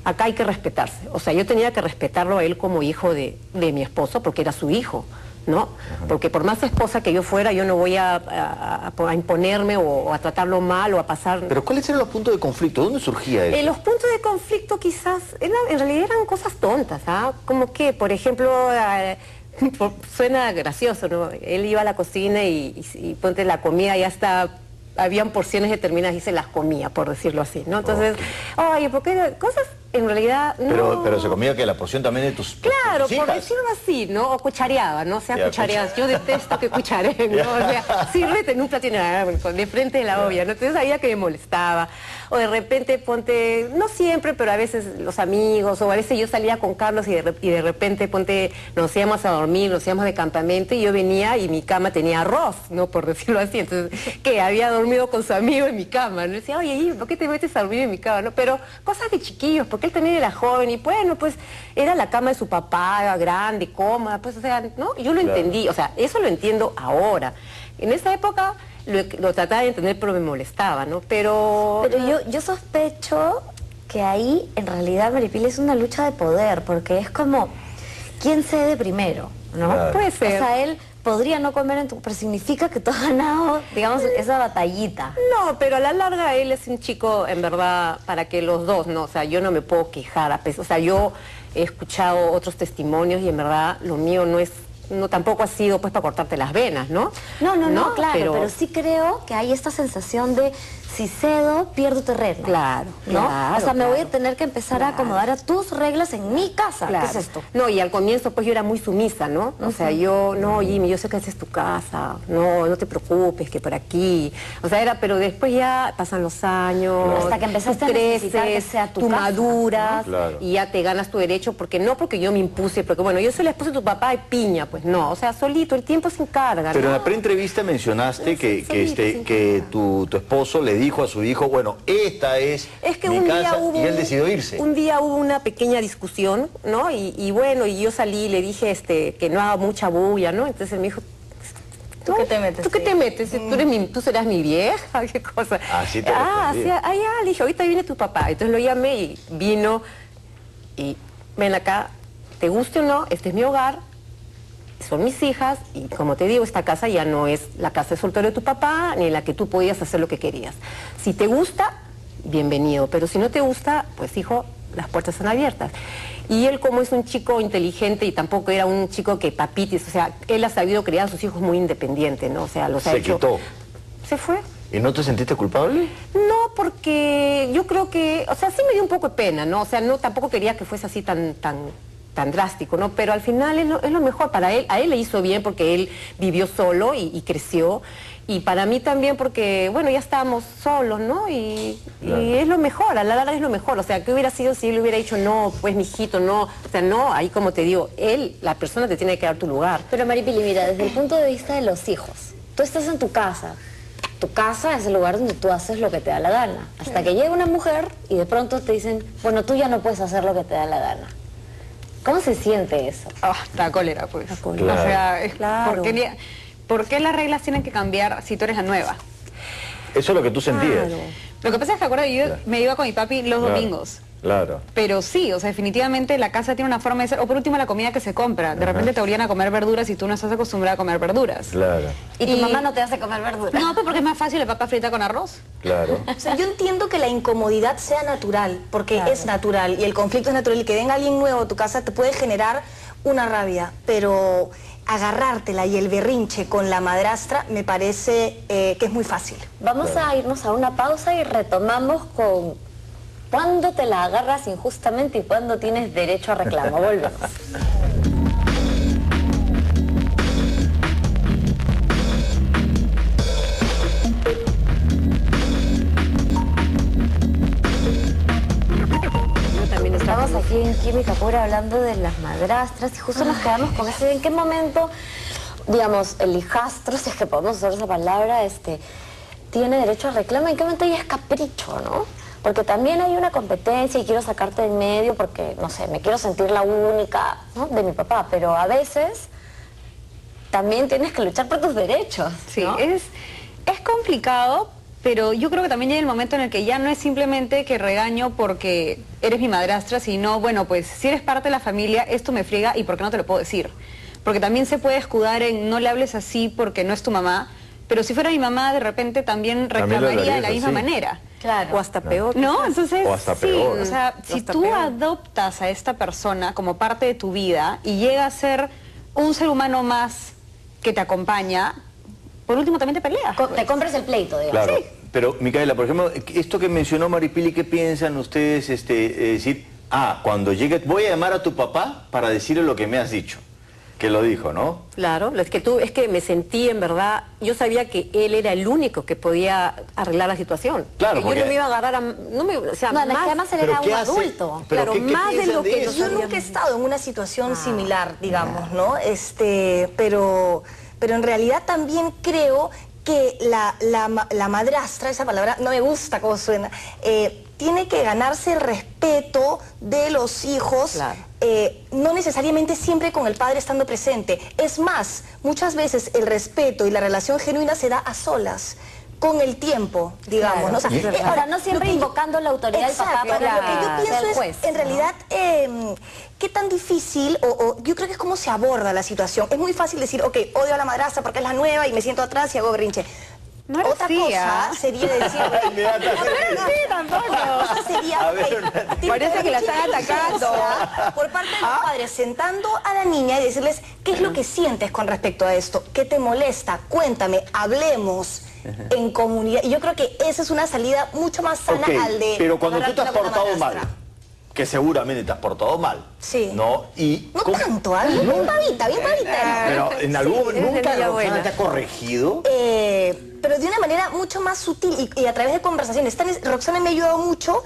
Speaker 4: acá hay que respetarse. O sea, yo tenía que respetarlo a él como hijo de mi esposo, porque era su hijo, ¿no? Ajá. Porque por más esposa que yo fuera, yo no voy a imponerme o a tratarlo mal o a pasar...
Speaker 2: ¿Pero cuáles eran los puntos de conflicto? ¿Dónde surgía eso?
Speaker 4: Los puntos de conflicto quizás, en realidad eran cosas tontas, ¿ah? Como que, por ejemplo... suena gracioso, ¿no? Él iba a la cocina y ponte la comida, ya está, habían porciones determinadas y se las comía, por decirlo así, ¿no? Entonces, oye, porque cosas en realidad no...
Speaker 2: Pero se comía que la porción también de tus
Speaker 4: Claro,
Speaker 2: tus
Speaker 4: por
Speaker 2: hijas.
Speaker 4: decirlo así, ¿no? O cuchareaba, ¿no? O sea,
Speaker 2: Ya,
Speaker 4: cuchareadas. Yo detesto que cuchareen, ¿no? O sea, sírvete en un plato de frente de la olla, ¿no? Entonces sabía que me molestaba. O de repente, ponte, no siempre, pero a veces los amigos, o a veces yo salía con Carlos y de repente, ponte, nos íbamos a dormir, nos íbamos de campamento y yo venía y mi cama tenía arroz, ¿no? Por decirlo así. Entonces, que había dormido con su amigo en mi cama, ¿no? Y decía, oye, ¿por qué te metes a dormir en mi cama, no? Pero cosas de chiquillos, porque él también era joven y bueno, pues era la cama de su papá, grande, cómoda, pues, o sea, ¿no? Yo lo entendí, o sea, eso lo entiendo ahora. En esa época lo trataba de entender, pero me molestaba, ¿no? Pero
Speaker 1: yo sospecho que ahí, en realidad, Maripili, es una lucha de poder, porque es como, ¿quién cede primero, no?
Speaker 2: Claro.
Speaker 4: Puede ser.
Speaker 1: O sea, él podría no comer en tu... pero significa que tú has ganado, digamos, esa batallita.
Speaker 4: No, pero a la larga él es un chico, en verdad, para que los dos, ¿no? O sea, yo no me puedo quejar, o sea, yo he escuchado otros testimonios y en verdad lo mío no es... No, tampoco ha sido pues para cortarte las venas, ¿no?
Speaker 1: No, claro, pero sí creo que hay esta sensación de si cedo, pierdo terreno.
Speaker 4: Claro,
Speaker 1: ¿no?
Speaker 4: claro,
Speaker 1: o sea, me voy a
Speaker 4: claro.
Speaker 1: tener que empezar a acomodar a tus reglas en mi casa.
Speaker 4: Claro.
Speaker 1: ¿Qué es esto?
Speaker 4: No, y al comienzo pues yo era muy sumisa, ¿no? O sea, yo, no, Jimmy, yo sé que esa es tu casa, no te preocupes, que por aquí. O sea, pero después ya pasan los años.
Speaker 1: Hasta que empezaste
Speaker 4: tú
Speaker 1: a necesitar
Speaker 4: creces,
Speaker 1: que sea tu
Speaker 4: tú
Speaker 1: casa,
Speaker 4: maduras,
Speaker 2: ¿no? Claro.
Speaker 4: y ya te ganas tu derecho, porque no porque yo me impuse, porque bueno, yo soy la esposa de tu papá y piña, pues no, o sea, solito, el tiempo se encarga,
Speaker 2: Pero
Speaker 4: ¿no?
Speaker 2: en la preentrevista mencionaste
Speaker 4: Sí,
Speaker 2: que tu esposo le dijo a su hijo, bueno, esta es
Speaker 4: que
Speaker 2: mi
Speaker 4: un
Speaker 2: casa,
Speaker 4: día hubo
Speaker 2: y él decidió irse.
Speaker 4: Un día hubo una pequeña discusión, ¿no? Y bueno, y yo salí y le dije que no haga mucha bulla, ¿no? Entonces él me dijo,
Speaker 3: ¿Tú qué te metes?
Speaker 4: ¿tú qué te metes? Tú serás mi vieja, qué cosa.
Speaker 2: Así te
Speaker 4: sí,
Speaker 2: respondí.
Speaker 4: ya, le dije, ahorita viene tu papá. Entonces lo llamé y vino y ven acá, te guste o no, este es mi hogar, son mis hijas y como te digo, esta casa ya no es la casa de soltero de tu papá ni en la que tú podías hacer lo que querías. Si te gusta, bienvenido, pero si no te gusta, pues hijo, las puertas están abiertas. Y él, como es un chico inteligente y tampoco era un chico que papitis, o sea, él ha sabido criar a sus hijos muy independiente, ¿no? O sea, los ha
Speaker 2: Se
Speaker 4: hecho...
Speaker 2: quitó.
Speaker 4: Se fue.
Speaker 2: ¿Y no te sentiste culpable?
Speaker 4: No, porque yo creo que, o sea, sí me dio un poco de pena, ¿no? O sea, no, tampoco quería que fuese así tan drástico, ¿no? Pero al final es lo mejor para él. A él le hizo bien porque él vivió solo y creció. Y para mí también porque, bueno, ya estábamos solos, ¿no?
Speaker 2: Claro.
Speaker 4: Y es lo mejor, a la larga es lo mejor. O sea, ¿qué hubiera sido si él hubiera dicho, no, pues, mijito, no? O sea, no, ahí como te digo, él, la persona te tiene que dar tu lugar.
Speaker 1: Pero Maripili, mira, desde el punto de vista de los hijos, tú estás en tu casa. Tu casa es el lugar donde tú haces lo que te da la gana. Hasta que llega una mujer y de pronto te dicen, bueno, tú ya no puedes hacer lo que te da la gana. ¿Cómo se siente eso?
Speaker 6: Da cólera, pues.
Speaker 4: Da cólera.
Speaker 6: O sea,
Speaker 4: Claro.
Speaker 6: ¿por qué las reglas tienen que cambiar si tú eres la nueva?
Speaker 2: Eso es lo que tú sentías.
Speaker 4: Claro.
Speaker 6: Lo que pasa es que, acuérdate, yo me iba con mi papi los
Speaker 2: Claro.
Speaker 6: domingos.
Speaker 2: Claro.
Speaker 6: Pero sí, o sea, definitivamente la casa tiene una forma de ser, o por último la comida que se compra. De repente te obligan a comer verduras y tú no estás acostumbrada a comer verduras.
Speaker 2: Claro,
Speaker 1: Y tu mamá no te hace comer verduras.
Speaker 6: No, pues porque es más fácil el papa frita con arroz.
Speaker 2: claro.
Speaker 3: O sea, yo entiendo que la incomodidad sea natural, porque es natural, y el conflicto es natural, y que venga alguien nuevo a tu casa te puede generar una rabia, pero agarrártela y el berrinche con la madrastra me parece que es muy fácil.
Speaker 1: Vamos a irnos a una pausa y retomamos con cuándo te la agarras injustamente y cuándo tienes derecho a reclamo. Volvemos. Estamos aquí en Química Pura hablando de las madrastras y justo nos quedamos con esto. ¿En qué momento, digamos, el hijastro, si es que podemos usar esa palabra, tiene derecho a reclamo? ¿En qué momento ya es capricho, no? Porque también hay una competencia y quiero sacarte de en medio porque, no sé, me quiero sentir la única, ¿no?, de mi papá, pero a veces también tienes que luchar por tus derechos,
Speaker 6: Sí,
Speaker 1: ¿no?
Speaker 6: es complicado, pero yo creo que también llega el momento en el que ya no es simplemente que regaño porque eres mi madrastra, sino, bueno, pues si eres parte de la familia, esto me friega y ¿por qué no te lo puedo decir? Porque también se puede escudar en no le hables así porque no es tu mamá, pero si fuera mi mamá, de repente también
Speaker 2: También lo
Speaker 6: reclamaría de la
Speaker 2: hablarías
Speaker 6: misma
Speaker 2: así.
Speaker 6: manera.
Speaker 1: Claro.
Speaker 4: O hasta peor.
Speaker 6: ¿No?
Speaker 4: quizás.
Speaker 6: Entonces,
Speaker 2: O hasta
Speaker 6: sí,
Speaker 2: peor.
Speaker 6: o sea, si
Speaker 4: hasta
Speaker 6: tú
Speaker 4: peor.
Speaker 6: adoptas a esta persona como parte de tu vida y llega a ser un ser humano más que te acompaña, por último también te peleas.
Speaker 1: Te compres el pleito, digamos.
Speaker 2: Claro. Pero, Micaela, por ejemplo, esto que mencionó Maripili, ¿qué piensan ustedes? Decir, cuando llegue, voy a llamar a tu papá para decirle lo que me has dicho. Que lo dijo, ¿no?
Speaker 4: Claro, es que me sentí en verdad, yo sabía que él era el único que podía arreglar la situación.
Speaker 2: Claro,
Speaker 4: Que
Speaker 2: porque-
Speaker 4: yo no me iba a agarrar o sea,
Speaker 1: No, es que
Speaker 4: más,
Speaker 1: además él
Speaker 2: ¿Pero
Speaker 1: era
Speaker 2: qué
Speaker 1: un
Speaker 2: hace?
Speaker 1: adulto.
Speaker 2: ¿Pero
Speaker 4: claro,
Speaker 2: qué
Speaker 4: más de
Speaker 2: piensan
Speaker 4: lo
Speaker 2: de
Speaker 4: que
Speaker 2: eso?
Speaker 4: nos
Speaker 3: Yo
Speaker 4: habíamos...
Speaker 3: nunca he estado en una situación similar, digamos, ¿no? Pero en realidad también creo que la madrastra, esa palabra no me gusta cómo suena, tiene que ganarse el respeto de los hijos,
Speaker 4: Claro.
Speaker 3: no necesariamente siempre con el padre estando presente. Es más, muchas veces el respeto y la relación genuina se da a solas, con el tiempo, digamos,
Speaker 1: Claro.
Speaker 3: ¿no? O sea,
Speaker 1: Ahora, no siempre
Speaker 3: lo que yo-
Speaker 1: invocando la autoridad del papá
Speaker 3: Exacto,
Speaker 1: para
Speaker 3: lo que yo
Speaker 1: ser
Speaker 3: pienso es,
Speaker 1: juez,
Speaker 3: en
Speaker 1: ¿no?
Speaker 3: realidad, qué tan difícil, yo creo que es cómo se aborda la situación. Es muy fácil decir, ok, odio a la madrastra porque es la nueva y me siento atrás y hago berrinche.
Speaker 6: No era
Speaker 3: Otra
Speaker 6: así,
Speaker 3: cosa
Speaker 6: ¿ah?
Speaker 3: sería decir... Otra cosa sería...
Speaker 2: A ver,
Speaker 3: ok,
Speaker 5: Parece que la están atacando.
Speaker 3: por parte de los padres, sentando a la niña y decirles, ¿qué es lo que sientes con respecto a esto? ¿Qué te molesta? Cuéntame, hablemos en comunidad. Y yo creo que esa es una salida mucho más sana
Speaker 2: Ok,
Speaker 3: al de...
Speaker 2: pero cuando tú te has
Speaker 3: agarrarte con la
Speaker 2: portado mal,
Speaker 3: madrastra.
Speaker 2: que seguramente te has portado mal,
Speaker 3: Sí.
Speaker 2: ¿no? Y
Speaker 3: No
Speaker 2: ¿cómo?
Speaker 3: tanto, algo bien pavita, bien pavita.
Speaker 2: Pero en algún
Speaker 4: eres de
Speaker 2: nunca
Speaker 4: niña
Speaker 2: Roxana
Speaker 4: buena.
Speaker 2: te ha corregido.
Speaker 3: Pero de una manera mucho más sutil y a través de conversaciones. Roxana me ha ayudado mucho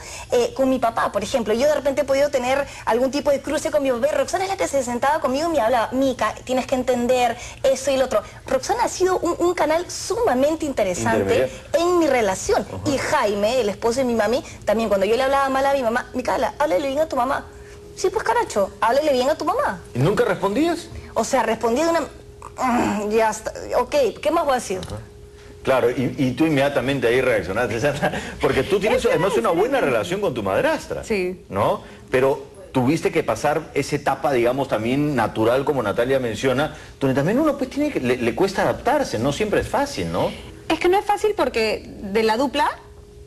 Speaker 3: con mi papá, por ejemplo. Yo de repente he podido tener algún tipo de cruce con mi papá y Roxana es la que se sentaba conmigo y me hablaba, Mica, tienes que entender esto y lo otro. Roxana ha sido un canal sumamente interesante en mi relación. Y Jaime, el esposo de mi mami, también cuando yo le hablaba mal a mi mamá, Micaela, háblale bien a tu mamá. Sí, pues caracho, háblale bien a tu mamá.
Speaker 2: ¿Y nunca respondías?
Speaker 3: O sea, respondí de una... ya está, ok, ¿qué más voy a decir?
Speaker 2: Claro, y tú inmediatamente ahí reaccionaste, Sandra, porque tú tienes además una buena relación con tu madrastra,
Speaker 6: Sí.
Speaker 2: ¿no? Pero tuviste que pasar esa etapa, digamos, también natural, como Natalia menciona, donde también uno pues tiene que, le cuesta adaptarse, no siempre es fácil, ¿no?
Speaker 6: Es que no es fácil porque de la dupla,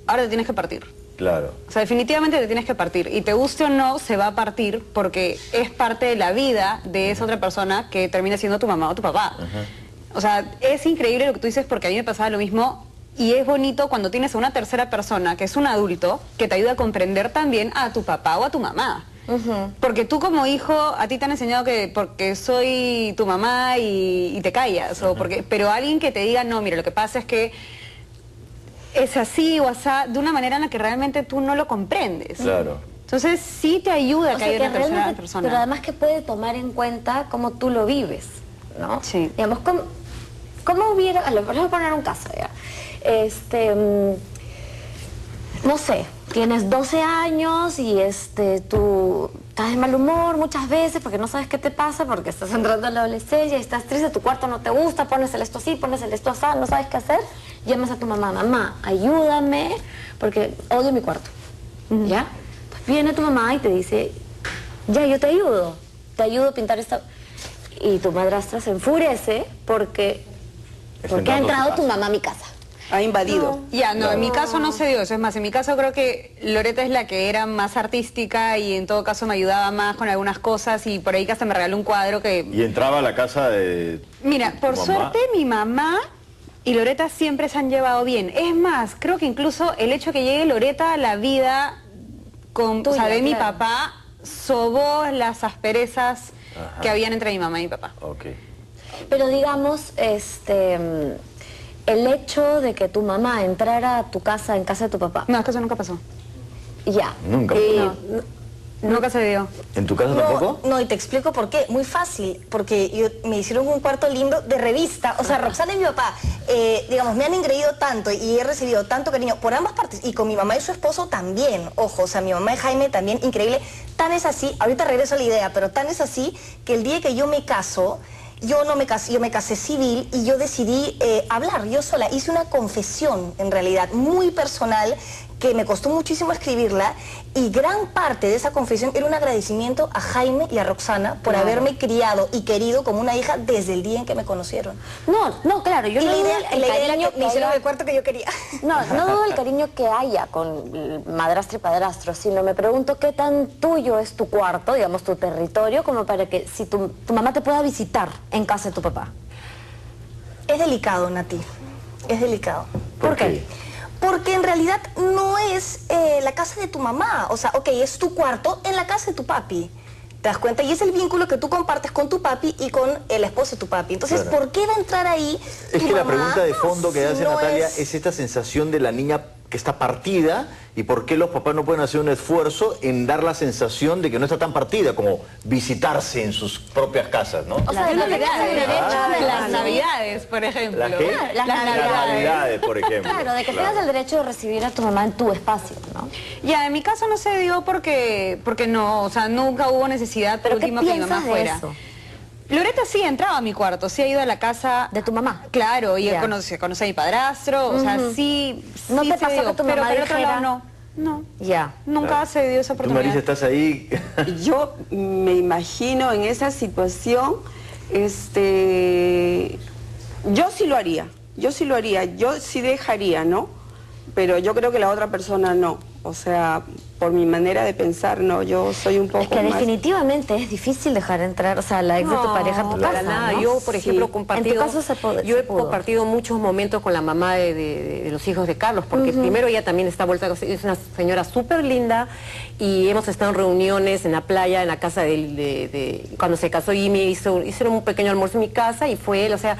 Speaker 6: ahora te tienes que partir.
Speaker 2: Claro.
Speaker 6: O sea, definitivamente te tienes que partir. Y te guste o no, se va a partir porque es parte de la vida de esa otra persona que termina siendo tu mamá o tu papá. O sea, es increíble lo que tú dices porque a mí me pasaba lo mismo. Y es bonito cuando tienes a una tercera persona, que es un adulto, que te ayuda a comprender también a tu papá o a tu mamá. Porque tú como hijo, a ti te han enseñado que porque soy tu mamá y te callas. O porque, pero alguien que te diga, no, mira, lo que pasa es que es así o asá, de una manera en la que realmente tú no lo comprendes.
Speaker 2: Claro.
Speaker 6: Entonces sí te ayuda
Speaker 1: O
Speaker 6: que
Speaker 1: sea,
Speaker 6: haya
Speaker 1: que
Speaker 6: una tercera
Speaker 1: realmente,
Speaker 6: persona.
Speaker 1: pero además que puede tomar en cuenta cómo tú lo vives, ¿no?
Speaker 6: Sí.
Speaker 1: Digamos, ¿cómo hubiera... Les voy a poner un caso, ya. No sé, tienes 12 años y tú estás de mal humor muchas veces porque no sabes qué te pasa, porque estás entrando a la adolescencia y estás triste, tu cuarto no te gusta, pones el esto así, pones el esto así, no sabes qué hacer, llamas a tu mamá, mamá, ayúdame, porque odio mi cuarto, ¿ya? Entonces viene tu mamá y te dice, ya, yo te ayudo a pintar esta... Y tu madrastra se enfurece porque ha entrado tu mamá a mi casa.
Speaker 5: Ha invadido.
Speaker 6: Ya, no, en mi caso no se dio eso. Es más, en mi caso creo que Loreta es la que era más artística y en todo caso me ayudaba más con algunas cosas y por ahí que hasta me regaló un cuadro que...
Speaker 2: Y entraba a la casa de...
Speaker 6: Mira, por
Speaker 2: mamá.
Speaker 6: suerte mi mamá y Loreta siempre se han llevado bien. Es más, creo que incluso el hecho que llegue Loreta a la vida con,
Speaker 1: Tuya,
Speaker 6: o sea, de mi
Speaker 1: claro.
Speaker 6: papá sobó las asperezas que habían entre mi mamá y mi papá.
Speaker 2: Ok.
Speaker 1: Pero digamos, el hecho de que tu mamá entrara a tu casa en casa de tu papá,
Speaker 6: No, es que eso nunca pasó.
Speaker 1: ya.
Speaker 2: Nunca.
Speaker 6: Nunca se dio.
Speaker 2: ¿En tu casa tampoco?
Speaker 3: No, y te explico por qué. Muy fácil, porque me hicieron un cuarto lindo de revista. O sea, Roxana y mi papá, digamos, me han engreído tanto y he recibido tanto cariño por ambas partes. Y con mi mamá y su esposo también. Ojo, o sea, mi mamá y Jaime también, increíble. Tan es así, ahorita regreso a la idea, pero tan es así que el día que yo me caso, yo no me casé, yo me casé civil y yo decidí hablar yo sola. Hice una confesión, en realidad, muy personal, que me costó muchísimo escribirla, y gran parte de esa confesión era un agradecimiento a Jaime y a Roxana por haberme criado y querido como una hija desde el día en que me conocieron.
Speaker 1: No, claro, yo
Speaker 3: Y
Speaker 1: no
Speaker 3: la
Speaker 1: dudo
Speaker 3: idea,
Speaker 1: el
Speaker 3: la idea era
Speaker 1: cariño
Speaker 3: que me hicieron
Speaker 1: haya-
Speaker 3: el cuarto que yo quería.
Speaker 1: No dudo el cariño que haya con madrastra y padrastro, sino me pregunto qué tan tuyo es tu cuarto, digamos, tu territorio, como para que si tu mamá te pueda visitar en casa de tu papá.
Speaker 3: Es delicado, Nati, es delicado.
Speaker 1: ¿Por qué?
Speaker 3: Porque en realidad no es la casa de tu mamá. O sea, ok, es tu cuarto en la casa de tu papi. ¿Te das cuenta? Y es el vínculo que tú compartes con tu papi y con el esposo de tu papi. Entonces,
Speaker 2: Claro.
Speaker 3: ¿por qué va a entrar ahí
Speaker 2: Es
Speaker 3: tu
Speaker 2: que la
Speaker 3: mamá
Speaker 2: pregunta de fondo que
Speaker 3: si
Speaker 2: hace
Speaker 3: no
Speaker 2: Natalia es esta sensación de la niña que está partida y por qué los papás no pueden hacer un esfuerzo en dar la sensación de que no está tan partida como visitarse en sus propias casas, ¿no?
Speaker 1: O sea,
Speaker 6: Las
Speaker 1: no le das el derecho de
Speaker 6: Las
Speaker 1: recibir-
Speaker 6: navidades, por ejemplo.
Speaker 2: ¿Las qué?
Speaker 1: Las
Speaker 2: Las navidades, por ejemplo.
Speaker 1: Claro, de que tengas el derecho de recibir a tu mamá en tu espacio, ¿no?
Speaker 6: Ya, en mi caso no se dio porque no, o sea, nunca hubo necesidad por
Speaker 1: ¿Pero qué
Speaker 6: último que mi mamá
Speaker 1: piensas de
Speaker 6: fuera.
Speaker 1: eso?
Speaker 6: Loreta sí entraba a mi cuarto, sí ha ido a la casa
Speaker 1: ¿De tu mamá?
Speaker 6: Claro, y
Speaker 1: Ya.
Speaker 6: conoce a mi padrastro, o sea, sí,
Speaker 1: ¿No
Speaker 6: sí
Speaker 1: te
Speaker 6: se
Speaker 1: pasó
Speaker 6: dio,
Speaker 1: que tu
Speaker 6: pero
Speaker 1: mamá
Speaker 6: por el otro
Speaker 1: dijera-
Speaker 6: lado no,
Speaker 1: Ya.
Speaker 6: nunca
Speaker 2: Claro.
Speaker 6: se dio esa
Speaker 2: Tú, Marisa,
Speaker 6: oportunidad.
Speaker 2: estás ahí.
Speaker 5: Yo me imagino en esa situación, yo sí lo haría. yo sí lo haría, yo sí dejaría, ¿no? Pero yo creo que la otra persona no. O sea, por mi manera de pensar, no, yo soy un poco
Speaker 1: Es que
Speaker 5: más...
Speaker 1: definitivamente es difícil dejar entrar, o sea, la ex de tu pareja a tu
Speaker 4: para
Speaker 1: casa,
Speaker 4: nada.
Speaker 1: ¿no?
Speaker 4: Yo, por ejemplo,
Speaker 1: Sí.
Speaker 4: compartido,
Speaker 1: En tu caso
Speaker 4: yo he
Speaker 1: se pudo.
Speaker 4: compartido muchos momentos con la mamá de los hijos de Carlos, porque primero ella también está vuelta, es una señora súper linda, y hemos estado en reuniones en la playa, en la casa cuando se casó Jimmy, hicieron un pequeño almuerzo en mi casa, y fue él, o sea...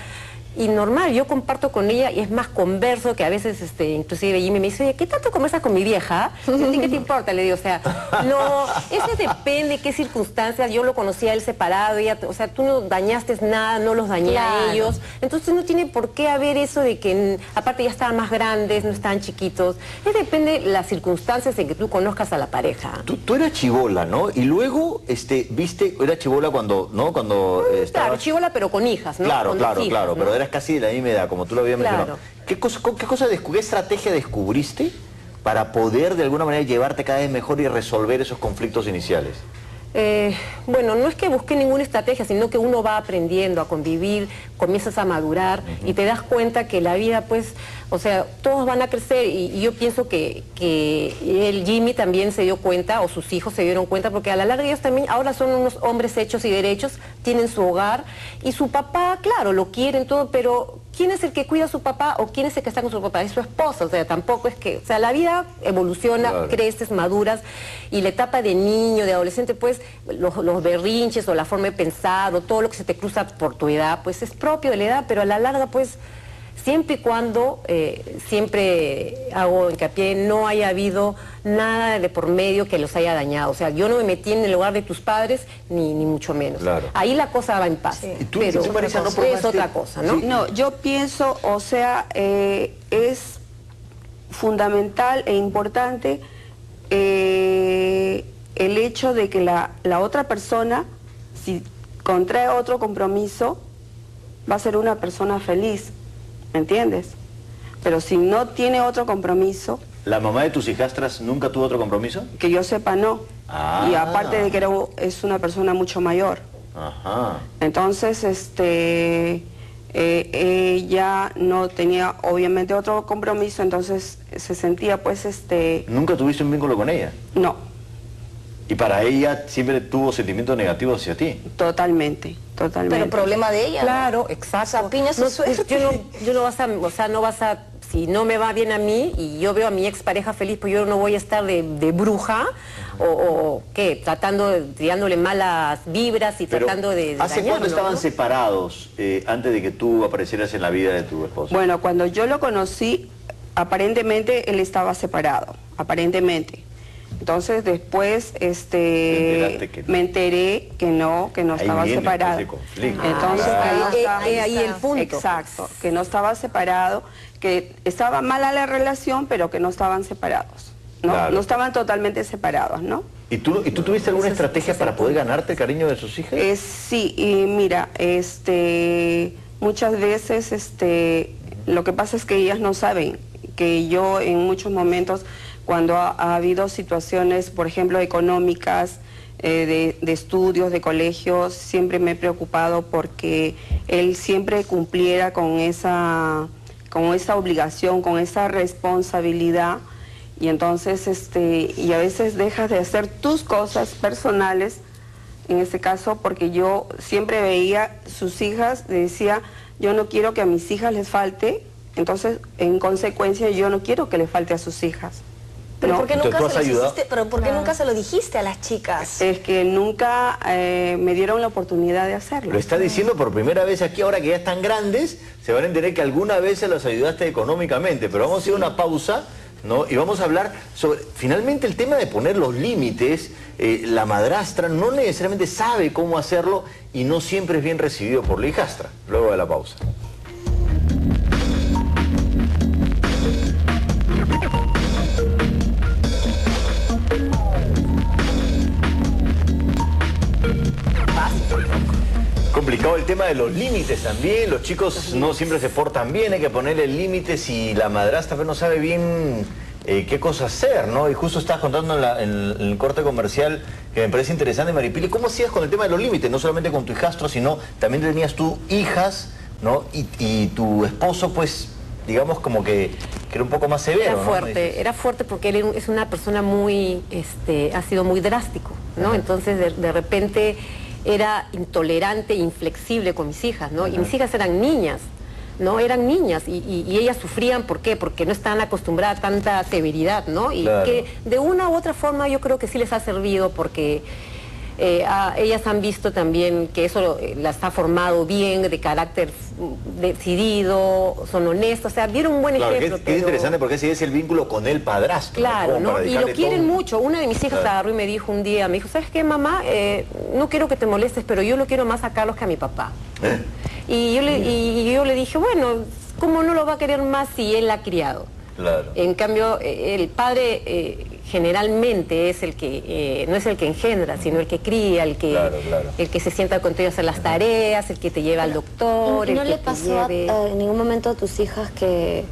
Speaker 4: Y normal, yo comparto con ella y es más converso que a veces, inclusive Jimmy me dice, oye, ¿qué tanto conversas con mi vieja? ¿A ti qué te importa? Le digo, o sea, no, eso depende qué circunstancias. Yo lo conocí a él separado, ella, o sea, tú no dañaste nada, no los dañé
Speaker 1: Claro.
Speaker 4: a ellos. Entonces no tiene por qué haber eso de que, aparte ya estaban más grandes, no estaban chiquitos. Depende de las circunstancias en que tú conozcas a la pareja.
Speaker 2: Tú eras chibola, ¿no? Y luego, viste, era chibola cuando, ¿no? Cuando
Speaker 4: Claro,
Speaker 2: estabas...
Speaker 4: chibola, pero con hijas, ¿no?
Speaker 2: Claro,
Speaker 4: Con
Speaker 2: claro,
Speaker 4: hijas,
Speaker 2: claro,
Speaker 4: ¿no?
Speaker 2: pero eras casi de la misma edad, como tú lo habías mencionado.
Speaker 4: Claro.
Speaker 2: ¿Qué estrategia descubriste para poder de alguna manera llevarte cada vez mejor y resolver esos conflictos iniciales?
Speaker 4: Bueno, no es que busque ninguna estrategia, sino que uno va aprendiendo a convivir, comienzas a madurar y te das cuenta que la vida, pues, o sea, todos van a crecer y yo pienso que el Jimmy también se dio cuenta, o sus hijos se dieron cuenta, porque a la larga ellos también ahora son unos hombres hechos y derechos, tienen su hogar y su papá, claro, lo quieren todo, pero ¿quién es el que cuida a su papá o quién es el que está con su papá? Es su esposa, o sea, tampoco es que... O sea, la vida evoluciona,
Speaker 2: claro,
Speaker 4: creces, maduras, y la etapa de niño, de adolescente, pues, los berrinches o la forma de pensar o todo lo que se te cruza por tu edad, pues es propio de la edad, pero a la larga, pues, siempre y cuando, siempre hago hincapié, no haya habido nada de por medio que los haya dañado. O sea, yo no me metí en el lugar de tus padres, ni mucho menos.
Speaker 2: Claro.
Speaker 4: Ahí la cosa va en paz.
Speaker 3: Sí.
Speaker 2: ¿Y tú,
Speaker 4: Pero
Speaker 2: Marisa, no
Speaker 4: es
Speaker 2: probaste?
Speaker 4: otra cosa, ¿no?
Speaker 2: Sí.
Speaker 5: No, yo pienso, o sea, es fundamental e importante el hecho de que la otra persona, si contrae otro compromiso, va a ser una persona feliz, ¿me entiendes? Pero si no tiene otro compromiso,
Speaker 2: ¿La mamá de tus hijastras nunca tuvo otro compromiso?
Speaker 5: que yo sepa no.
Speaker 2: Ah.
Speaker 5: Y aparte de que es una persona mucho mayor.
Speaker 2: Ajá.
Speaker 5: Entonces, ella no tenía obviamente otro compromiso, entonces se sentía pues
Speaker 2: ¿Nunca tuviste un vínculo con ella?
Speaker 5: no,
Speaker 2: Y para ella siempre tuvo sentimientos negativos hacia ti.
Speaker 5: totalmente.
Speaker 3: Pero problema de ella. ¿no?
Speaker 4: Claro, exacto.
Speaker 3: O sea, piña su suerte.
Speaker 4: Yo no vas a, o sea, no vas a, si no me va bien a mí y yo veo a mi expareja feliz, pues yo no voy a estar de bruja o ¿qué? Tirándole malas vibras y
Speaker 2: Pero,
Speaker 4: tratando de
Speaker 2: ¿hace cuánto
Speaker 4: dañarlo,
Speaker 2: estaban
Speaker 4: ¿no?
Speaker 2: separados antes de que tú aparecieras en la vida de tu esposo?
Speaker 5: Bueno, cuando yo lo conocí, aparentemente él estaba separado, aparentemente. Entonces después
Speaker 2: enteraste que no.
Speaker 5: me enteré que no
Speaker 2: Ahí
Speaker 5: estaba
Speaker 2: viene,
Speaker 5: separado.
Speaker 2: ese conflicto.
Speaker 5: Entonces
Speaker 2: Ah,
Speaker 5: que no estaba-
Speaker 4: ahí el punto.
Speaker 5: Exacto, que no estaba separado, que estaba mala la relación, pero que no estaban separados. No,
Speaker 2: Claro.
Speaker 5: no estaban totalmente separados, ¿no?
Speaker 2: ¿Y tú tuviste alguna estrategia para poder ganarte el cariño de sus hijas?
Speaker 5: Sí, y mira, muchas veces lo que pasa es que ellas no saben que yo en muchos momentos, cuando ha habido situaciones, por ejemplo, económicas, de estudios, de colegios, siempre me he preocupado porque él siempre cumpliera con esa obligación, con esa responsabilidad. Y entonces, y a veces dejas de hacer tus cosas personales, en este caso, porque yo siempre veía sus hijas, decía, yo no quiero que a mis hijas les falte, entonces, en consecuencia, yo no quiero que les falte a sus hijas.
Speaker 3: Pero
Speaker 5: ¿no?
Speaker 3: ¿por qué
Speaker 2: Entonces,
Speaker 3: nunca
Speaker 2: ¿tú
Speaker 3: se
Speaker 2: has
Speaker 3: lo
Speaker 2: ayudado?
Speaker 3: hiciste? Pero ¿por qué nunca se lo dijiste a las chicas?
Speaker 5: Es que nunca me dieron la oportunidad de hacerlo.
Speaker 2: Lo está diciendo por primera vez aquí, ahora que ya están grandes, se van a enterar que alguna vez se los ayudaste económicamente, pero vamos a ir a una pausa, ¿no? Y vamos a hablar sobre, finalmente, el tema de poner los límites. La madrastra no necesariamente sabe cómo hacerlo y no siempre es bien recibido por la hijastra. Luego de la pausa. Complicado el tema de los límites también, los chicos no siempre se portan bien, hay que ponerle límites y la madrastra no sabe bien qué cosa hacer, ¿no? Y justo estabas contando en el corte comercial, que me parece interesante, Maripili, ¿cómo hacías con el tema de los límites? No solamente con tu hijastro, sino también tenías tú hijas ¿no? Y tu esposo, pues, digamos como que era un poco más severo,
Speaker 4: Era
Speaker 2: ¿no?
Speaker 4: fuerte, era fuerte porque él es una persona muy, ha sido muy drástico, ¿no? Entonces de repente era intolerante, inflexible con mis hijas, ¿no? Y mis hijas eran niñas, ¿no? Eran niñas y ellas sufrían, ¿por qué? Porque no estaban acostumbradas a tanta severidad, ¿no? Y
Speaker 2: claro,
Speaker 4: que de una u otra forma yo creo que sí les ha servido porque ellas han visto también que eso las ha formado bien, de carácter decidido, son honestos, o sea, vieron un buen ejemplo.
Speaker 2: Que es interesante porque ese es el vínculo con el padrastro.
Speaker 4: Claro,
Speaker 2: ¿no?
Speaker 4: ¿no? Y lo quieren mucho. Una de mis hijas
Speaker 2: Claro.
Speaker 4: agarró y me dijo un día, me dijo, ¿sabes qué, mamá? No quiero que te molestes, pero yo lo quiero más a Carlos que a mi papá. Y yo le dije, bueno, ¿cómo no lo va a querer más si él la ha criado?
Speaker 2: Claro.
Speaker 4: En cambio, el padre generalmente es el que, no es el que engendra, sino el que cría, el que se sienta contigo a hacer las tareas, el que te lleva al doctor,
Speaker 1: ¿No
Speaker 4: el
Speaker 1: le
Speaker 4: que te
Speaker 1: pasó
Speaker 4: lleve...
Speaker 1: en ningún momento a tus hijas que,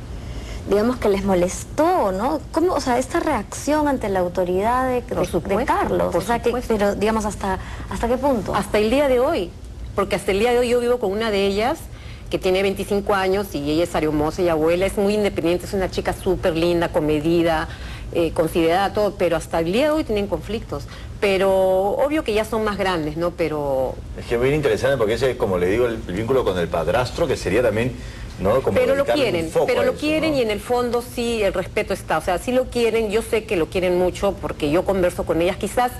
Speaker 1: digamos, que les molestó, ¿no? ¿Cómo, o sea, esta reacción ante la autoridad de Carlos?
Speaker 4: Por
Speaker 1: O sea,
Speaker 4: supuesto.
Speaker 1: pero, digamos, ¿hasta qué punto?
Speaker 4: Hasta el día de hoy, porque hasta el día de hoy yo vivo con una de ellas que tiene 25 años y ella es hermosa y abuela, es muy independiente, es una chica súper linda, comedida, considerada, todo, pero hasta el día de hoy tienen conflictos. Pero obvio que ya son más grandes, ¿no? Pero...
Speaker 2: Es que es bien interesante porque ese es, como le digo, el vínculo con el padrastro, que sería también, ¿no? Como
Speaker 4: pero lo
Speaker 2: dedicarle un
Speaker 4: quieren,
Speaker 2: foco
Speaker 4: pero
Speaker 2: a
Speaker 4: lo
Speaker 2: eso,
Speaker 4: quieren,
Speaker 2: ¿no?
Speaker 4: y en el fondo sí el respeto está, o sea, sí lo quieren, yo sé que lo quieren mucho porque yo converso con ellas, quizás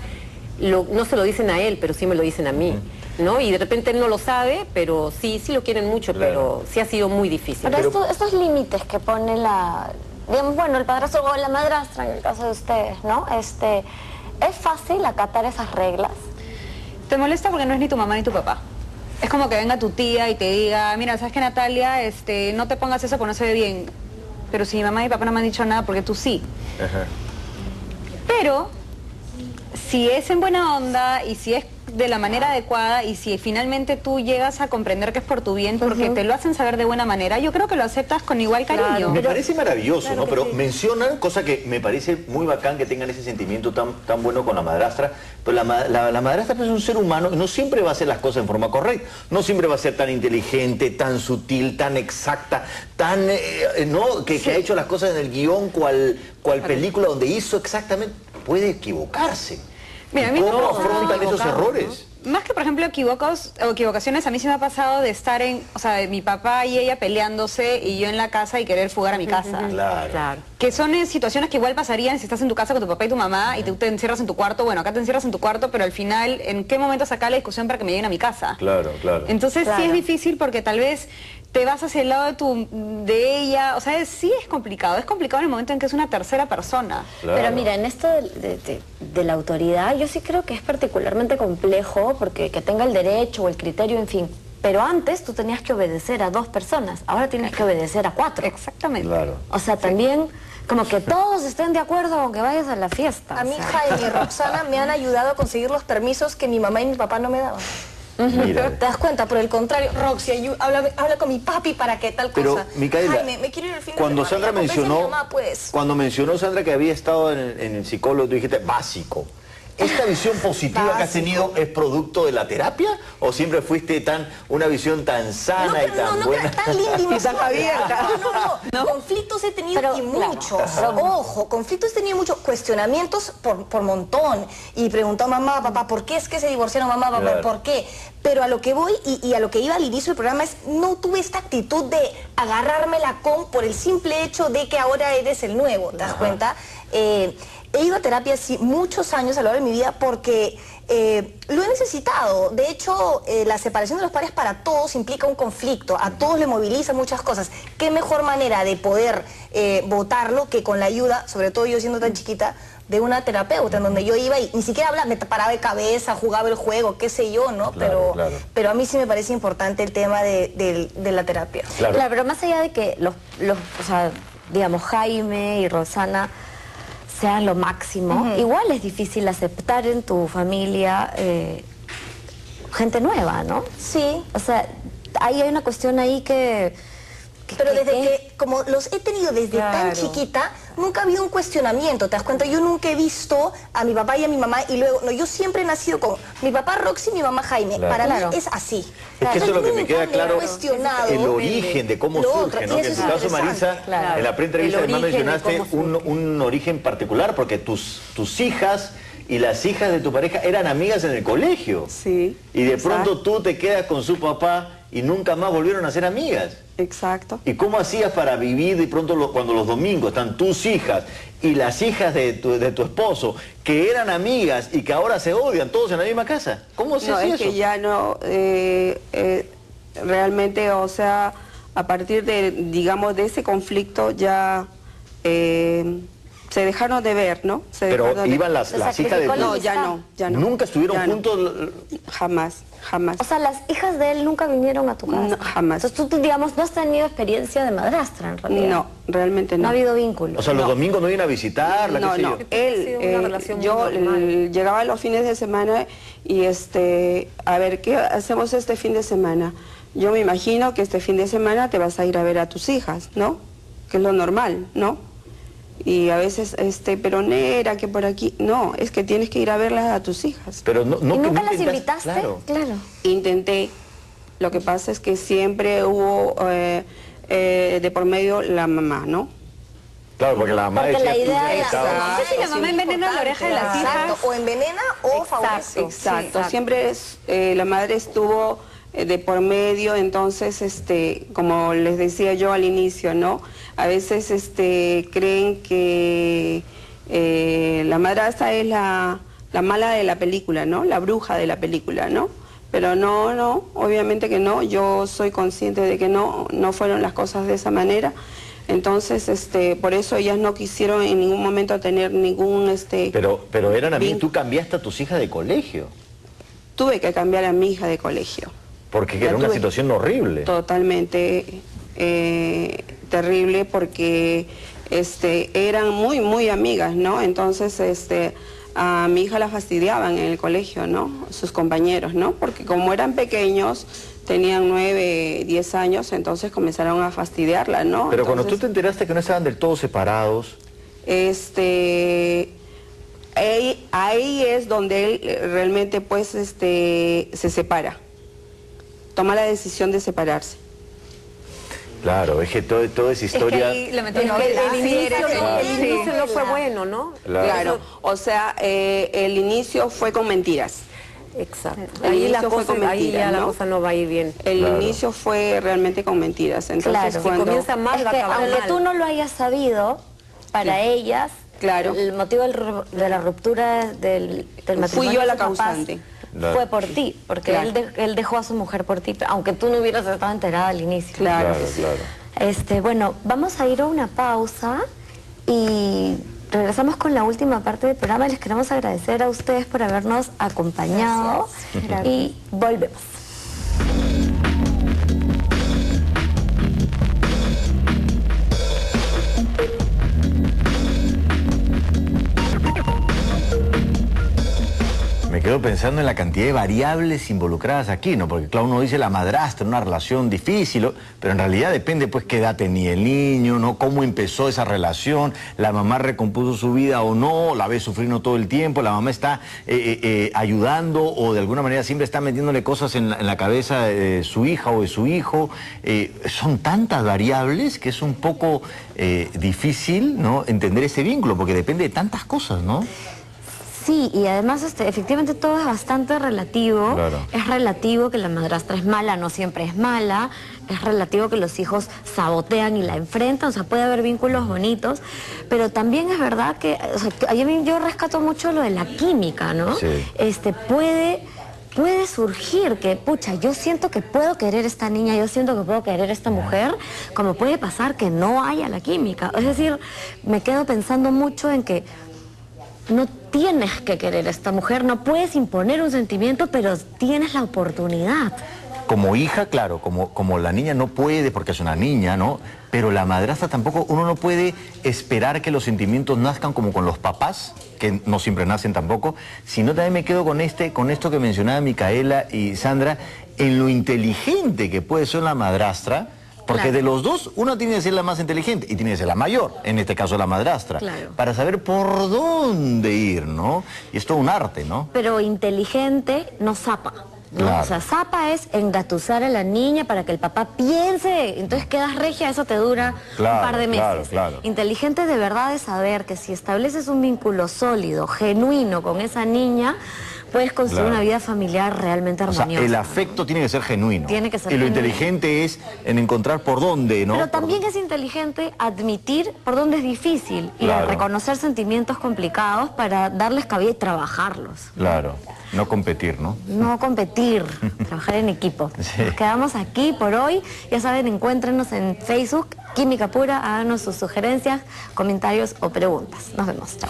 Speaker 4: no se lo dicen a él, pero sí me lo dicen a mí, ¿no? Y de repente él no lo sabe, pero sí lo quieren mucho,
Speaker 2: Claro.
Speaker 4: pero sí ha sido muy difícil.
Speaker 1: Pero estos límites que pone digamos, bueno, el padrastro o la madrastra, en el caso de ustedes, ¿no? ¿Es fácil acatar esas reglas?
Speaker 6: Te molesta porque no es ni tu mamá ni tu papá. Es como que venga tu tía y te diga, mira, ¿sabes qué, Natalia? No te pongas eso porque no se ve bien. Pero si mi mamá y mi papá no me han dicho nada, porque tú sí.
Speaker 2: Ajá.
Speaker 6: Pero si es en buena onda y si es de la manera adecuada y si finalmente tú llegas a comprender que es por tu bien porque te lo hacen saber de buena manera, yo creo que lo aceptas con igual cariño.
Speaker 2: Me parece maravilloso,
Speaker 4: Claro
Speaker 2: ¿no?
Speaker 4: que
Speaker 2: Pero
Speaker 4: sí.
Speaker 2: mencionan, cosa que me parece muy bacán que tengan ese sentimiento tan bueno con la madrastra, pero la madrastra es un ser humano y no siempre va a hacer las cosas en forma correcta, no siempre va a ser tan inteligente, tan sutil, tan exacta, tan, ¿no? Que ha hecho las cosas en el guión, cual película donde hizo exactamente, puede equivocarse.
Speaker 6: Mira, a mí
Speaker 2: ¿Cómo
Speaker 6: me
Speaker 2: afrontan esos errores?
Speaker 6: Más que, por ejemplo, equivocaciones, a mí sí me ha pasado de estar o sea, de mi papá y ella peleándose y yo en la casa y querer fugar a mi casa.
Speaker 2: Claro.
Speaker 6: Que son situaciones que igual pasarían si estás en tu casa con tu papá y tu mamá y tú te encierras en tu cuarto. Bueno, acá te encierras en tu cuarto, pero al final, ¿en qué momento sacar la discusión para que me lleguen a mi casa?
Speaker 2: Claro.
Speaker 6: Entonces sí
Speaker 1: Claro.
Speaker 6: es difícil porque tal vez te vas hacia el lado de ella, o sea, sí es complicado en el momento en que es una tercera persona.
Speaker 2: Claro.
Speaker 1: Pero mira, en esto de la autoridad, yo sí creo que es particularmente complejo porque que tenga el derecho o el criterio, en fin. Pero antes tú tenías que obedecer a 2 personas, ahora tienes que obedecer a 4.
Speaker 6: Exactamente.
Speaker 2: Claro.
Speaker 1: O sea, también como que todos estén de acuerdo con que vayas a la fiesta.
Speaker 3: A mí,
Speaker 1: o sea.
Speaker 3: Jaime y Roxana me han ayudado a conseguir los permisos que mi mamá y mi papá no me daban.
Speaker 2: Mira.
Speaker 3: ¿Te das cuenta? Por el contrario, Roxy, habla con mi papi para que tal
Speaker 2: Pero,
Speaker 3: cosa.
Speaker 2: Micaela,
Speaker 3: Jaime, me quiero ir el fin de
Speaker 2: cuando
Speaker 3: semana.
Speaker 2: Sandra
Speaker 3: Ya, convence a mi
Speaker 2: mencionó,
Speaker 3: mamá, pues.
Speaker 2: cuando mencionó Sandra que había estado en el psicólogo, tú dijiste básico. ¿Esta visión positiva que has tenido es producto de la terapia? ¿O siempre fuiste una visión tan sana y tan buena?
Speaker 3: Tan linda y
Speaker 6: tan abierta.
Speaker 3: No. Conflictos he tenido
Speaker 1: Pero,
Speaker 3: y
Speaker 1: claro,
Speaker 3: muchos. Ojo, conflictos he tenido muchos, cuestionamientos por montón. Y preguntó a mamá, papá, ¿por qué es que se divorciaron, mamá, papá?
Speaker 2: Claro.
Speaker 3: ¿Por qué? Pero a lo que voy y a lo que iba al inicio del programa es, no tuve esta actitud de agarrármela por el simple hecho de que ahora eres el nuevo, ¿te das cuenta? He ido a terapia muchos años a lo largo de mi vida porque lo he necesitado. De hecho, la separación de los padres para todos implica un conflicto. A todos le moviliza muchas cosas. ¿Qué mejor manera de poder votarlo que con la ayuda, sobre todo yo siendo tan chiquita, de una terapeuta, en donde yo iba y ni siquiera hablaba, me paraba de cabeza, jugaba el juego, qué sé yo, ¿no?
Speaker 2: Claro,
Speaker 3: pero a mí sí me parece importante el tema de la terapia.
Speaker 2: Claro.
Speaker 1: Claro, pero más allá de que o sea, digamos, Jaime y Rosana sean lo máximo, igual es difícil aceptar en tu familia gente nueva, ¿no?
Speaker 3: Sí.
Speaker 1: O sea, ahí hay una cuestión ahí que
Speaker 3: Pero desde que, como los he tenido desde tan
Speaker 4: Claro.
Speaker 3: chiquita, nunca ha habido un cuestionamiento, ¿te das cuenta? Yo nunca he visto a mi papá y a mi mamá y luego, no, yo siempre he nacido con mi papá Roxy y mi mamá Jaime.
Speaker 2: Claro.
Speaker 3: Para
Speaker 1: Claro.
Speaker 3: mí es así.
Speaker 2: Es que eso es lo que me queda
Speaker 3: Nunca he
Speaker 2: claro,
Speaker 3: cuestionado
Speaker 2: el origen de cómo
Speaker 3: lo
Speaker 2: surge,
Speaker 3: otro,
Speaker 2: ¿no?
Speaker 3: y
Speaker 2: Que en
Speaker 3: eso
Speaker 2: tu
Speaker 3: es
Speaker 2: caso,
Speaker 3: interesante.
Speaker 2: Marisa,
Speaker 4: Claro.
Speaker 2: en la pre-entrevista
Speaker 4: El
Speaker 2: además
Speaker 4: origen de
Speaker 2: mencionaste
Speaker 4: cómo surge.
Speaker 2: un origen particular, porque tus hijas y las hijas de tu pareja eran amigas en el colegio.
Speaker 5: Sí.
Speaker 2: Y de
Speaker 5: exacto,
Speaker 2: pronto tú te quedas con su papá y nunca más volvieron a ser amigas.
Speaker 5: Exacto.
Speaker 2: ¿Y cómo hacías para vivir de pronto cuando los domingos están tus hijas y las hijas de tu esposo, que eran amigas y que ahora se odian todos en la misma casa? ¿Cómo se
Speaker 5: No,
Speaker 2: hace
Speaker 5: es
Speaker 2: eso?
Speaker 5: que ya no, realmente, o sea, a partir de, digamos, de ese conflicto ya se dejaron de ver, ¿no? Se
Speaker 2: Pero
Speaker 5: dejaron de-
Speaker 2: iban las
Speaker 1: Se
Speaker 2: hijas de
Speaker 1: sacrificó
Speaker 2: tu...
Speaker 1: la
Speaker 5: No, ya no.
Speaker 2: ¿Nunca estuvieron
Speaker 5: ya no.
Speaker 2: juntos?
Speaker 5: Jamás, jamás.
Speaker 1: O sea, las hijas de él nunca vinieron a tu casa.
Speaker 5: No, jamás.
Speaker 1: Entonces tú, digamos, no has tenido experiencia de madrastra, en realidad.
Speaker 5: No, realmente
Speaker 1: No
Speaker 5: no.
Speaker 1: ha habido vínculo.
Speaker 2: O sea, los domingos no vienen a visitarla,
Speaker 5: No,
Speaker 2: qué sé
Speaker 5: no,
Speaker 2: yo.
Speaker 5: él,
Speaker 4: Ha sido una relación muy
Speaker 5: yo
Speaker 4: normal.
Speaker 5: llegaba los fines de semana y a ver, ¿qué hacemos este fin de semana? Yo me imagino que este fin de semana te vas a ir a ver a tus hijas, ¿no? Que es lo normal, ¿no? Y a veces, pero Nera, que por aquí, no, es que tienes que ir a verlas a tus hijas.
Speaker 2: Pero no,
Speaker 1: ¿Y nunca las
Speaker 2: intentas-
Speaker 1: invitaste?
Speaker 2: Claro.
Speaker 5: Intenté, lo que pasa es que siempre hubo de por medio la mamá, ¿no?
Speaker 2: Claro, porque la mamá
Speaker 1: Porque
Speaker 2: decía...
Speaker 1: la idea
Speaker 2: tú
Speaker 1: era-
Speaker 2: estabas-
Speaker 6: No sé si la mamá envenena la oreja de las
Speaker 3: Exacto,
Speaker 6: hijas.
Speaker 3: o envenena o favorece.
Speaker 5: Exacto, siempre la madre estuvo de por medio, entonces, como les decía yo al inicio, ¿no? A veces creen que la madrastra es la mala de la película, ¿no? La bruja de la película, ¿no? Pero no, obviamente que no, yo soy consciente de que no fueron las cosas de esa manera. Entonces, por eso ellas no quisieron en ningún momento tener ningún,
Speaker 2: Pero eran amigas,
Speaker 5: Vin-
Speaker 2: tú cambiaste a tus hijas de colegio,
Speaker 5: tuve que cambiar a mi hija de colegio.
Speaker 2: porque
Speaker 5: La
Speaker 2: era una
Speaker 5: tuve.
Speaker 2: situación horrible.
Speaker 5: Totalmente terrible porque eran muy amigas, ¿no? Entonces, a mi hija la fastidiaban en el colegio, ¿no? Sus compañeros, ¿no? Porque como eran pequeños, tenían 9, 10 años, entonces comenzaron a fastidiarla, ¿no?
Speaker 2: Pero cuando tú te
Speaker 5: Entonces,
Speaker 2: enteraste que no estaban del todo separados,
Speaker 5: ahí es donde él realmente pues se separa, toma la decisión de separarse.
Speaker 2: claro, es que toda esa
Speaker 6: Es que
Speaker 2: historia...
Speaker 6: ahí le metió
Speaker 4: Es que el inicio,
Speaker 2: Claro.
Speaker 4: el inicio no fue bueno, ¿no?
Speaker 5: Claro, o sea, el inicio fue con mentiras.
Speaker 4: Exacto.
Speaker 5: El
Speaker 4: Ahí,
Speaker 5: inicio fue con
Speaker 4: ahí
Speaker 5: mentiras,
Speaker 4: ya la
Speaker 5: ¿no?
Speaker 4: cosa no va a ir bien.
Speaker 5: El
Speaker 2: Claro.
Speaker 5: inicio fue realmente con mentiras. Entonces,
Speaker 1: Claro. Si
Speaker 5: cuando
Speaker 4: comienza mal,
Speaker 1: Es
Speaker 4: va a
Speaker 1: que
Speaker 4: acabar
Speaker 1: aunque
Speaker 4: mal.
Speaker 1: tú no lo hayas sabido, para ellas,
Speaker 5: Claro.
Speaker 1: el motivo de la ruptura del matrimonio
Speaker 5: Fui yo
Speaker 1: de
Speaker 5: la
Speaker 1: sus papás
Speaker 5: causante.
Speaker 2: Claro.
Speaker 1: fue por ti, porque
Speaker 5: Claro.
Speaker 1: él dejó a su mujer por ti, aunque tú no hubieras estado enterada al inicio.
Speaker 5: Claro.
Speaker 2: Claro.
Speaker 1: Bueno, vamos a ir a una pausa y regresamos con la última parte del programa. Les queremos agradecer a ustedes por habernos acompañado y volvemos.
Speaker 2: Me quedo pensando en la cantidad de variables involucradas aquí, ¿no? Porque claro, uno dice la madrastra, una relación difícil, pero en realidad depende pues qué edad tenía el niño, ¿no? Cómo empezó esa relación, la mamá recompuso su vida o no, la ve sufriendo todo el tiempo, la mamá está ayudando o de alguna manera siempre está metiéndole cosas en la cabeza de su hija o de su hijo. Son tantas variables que es un poco difícil, ¿no? Entender ese vínculo, porque depende de tantas cosas, ¿no?
Speaker 1: Sí, y además efectivamente todo es bastante relativo.
Speaker 2: Claro.
Speaker 1: Es relativo que la madrastra es mala, no siempre es mala. Es relativo que los hijos sabotean y la enfrentan. O sea, puede haber vínculos bonitos. Pero también es verdad que, o sea, que yo rescato mucho lo de la química, ¿no?
Speaker 2: Sí.
Speaker 1: Puede surgir que, pucha, yo siento que puedo querer a esta niña, yo siento que puedo querer a esta mujer, como puede pasar que no haya la química. Es decir, me quedo pensando mucho en que no tienes que querer a esta mujer, no puedes imponer un sentimiento, pero tienes la oportunidad.
Speaker 2: Como hija, claro, como la niña no puede, porque es una niña, ¿no? Pero la madrastra tampoco, uno no puede esperar que los sentimientos nazcan como con los papás, que no siempre nacen tampoco, sino también me quedo con esto que mencionaba Micaela y Sandra, en lo inteligente que puede ser la madrastra, Porque
Speaker 1: Claro.
Speaker 2: de los dos, una tiene que ser la más inteligente y tiene que ser la mayor, en este caso la madrastra,
Speaker 1: Claro.
Speaker 2: para saber por dónde ir, ¿no? Y es todo un arte, ¿no?
Speaker 1: Pero inteligente no zapa. ¿no?
Speaker 2: Claro.
Speaker 1: O sea, zapa es engatusar a la niña para que el papá piense, entonces quedas regia, eso te dura
Speaker 2: Claro,
Speaker 1: un par de meses.
Speaker 2: claro, claro.
Speaker 1: Inteligente de verdad es saber que si estableces un vínculo sólido, genuino con esa niña, puedes construir
Speaker 2: Claro.
Speaker 1: una vida familiar realmente
Speaker 2: O sea,
Speaker 1: armoniosa.
Speaker 2: el afecto tiene que ser genuino.
Speaker 1: Tiene que ser
Speaker 2: Y lo
Speaker 1: genuino.
Speaker 2: inteligente es en encontrar por dónde, ¿no?
Speaker 1: Pero también es inteligente admitir por dónde es difícil y
Speaker 2: Claro.
Speaker 1: reconocer sentimientos complicados para darles cabida y trabajarlos.
Speaker 2: Claro, no competir, ¿no?
Speaker 1: No competir, trabajar en equipo.
Speaker 2: Sí.
Speaker 1: Nos quedamos aquí por hoy. Ya saben, encuéntrenos en Facebook, Química Pura, háganos sus sugerencias, comentarios o preguntas. Nos vemos. Chao.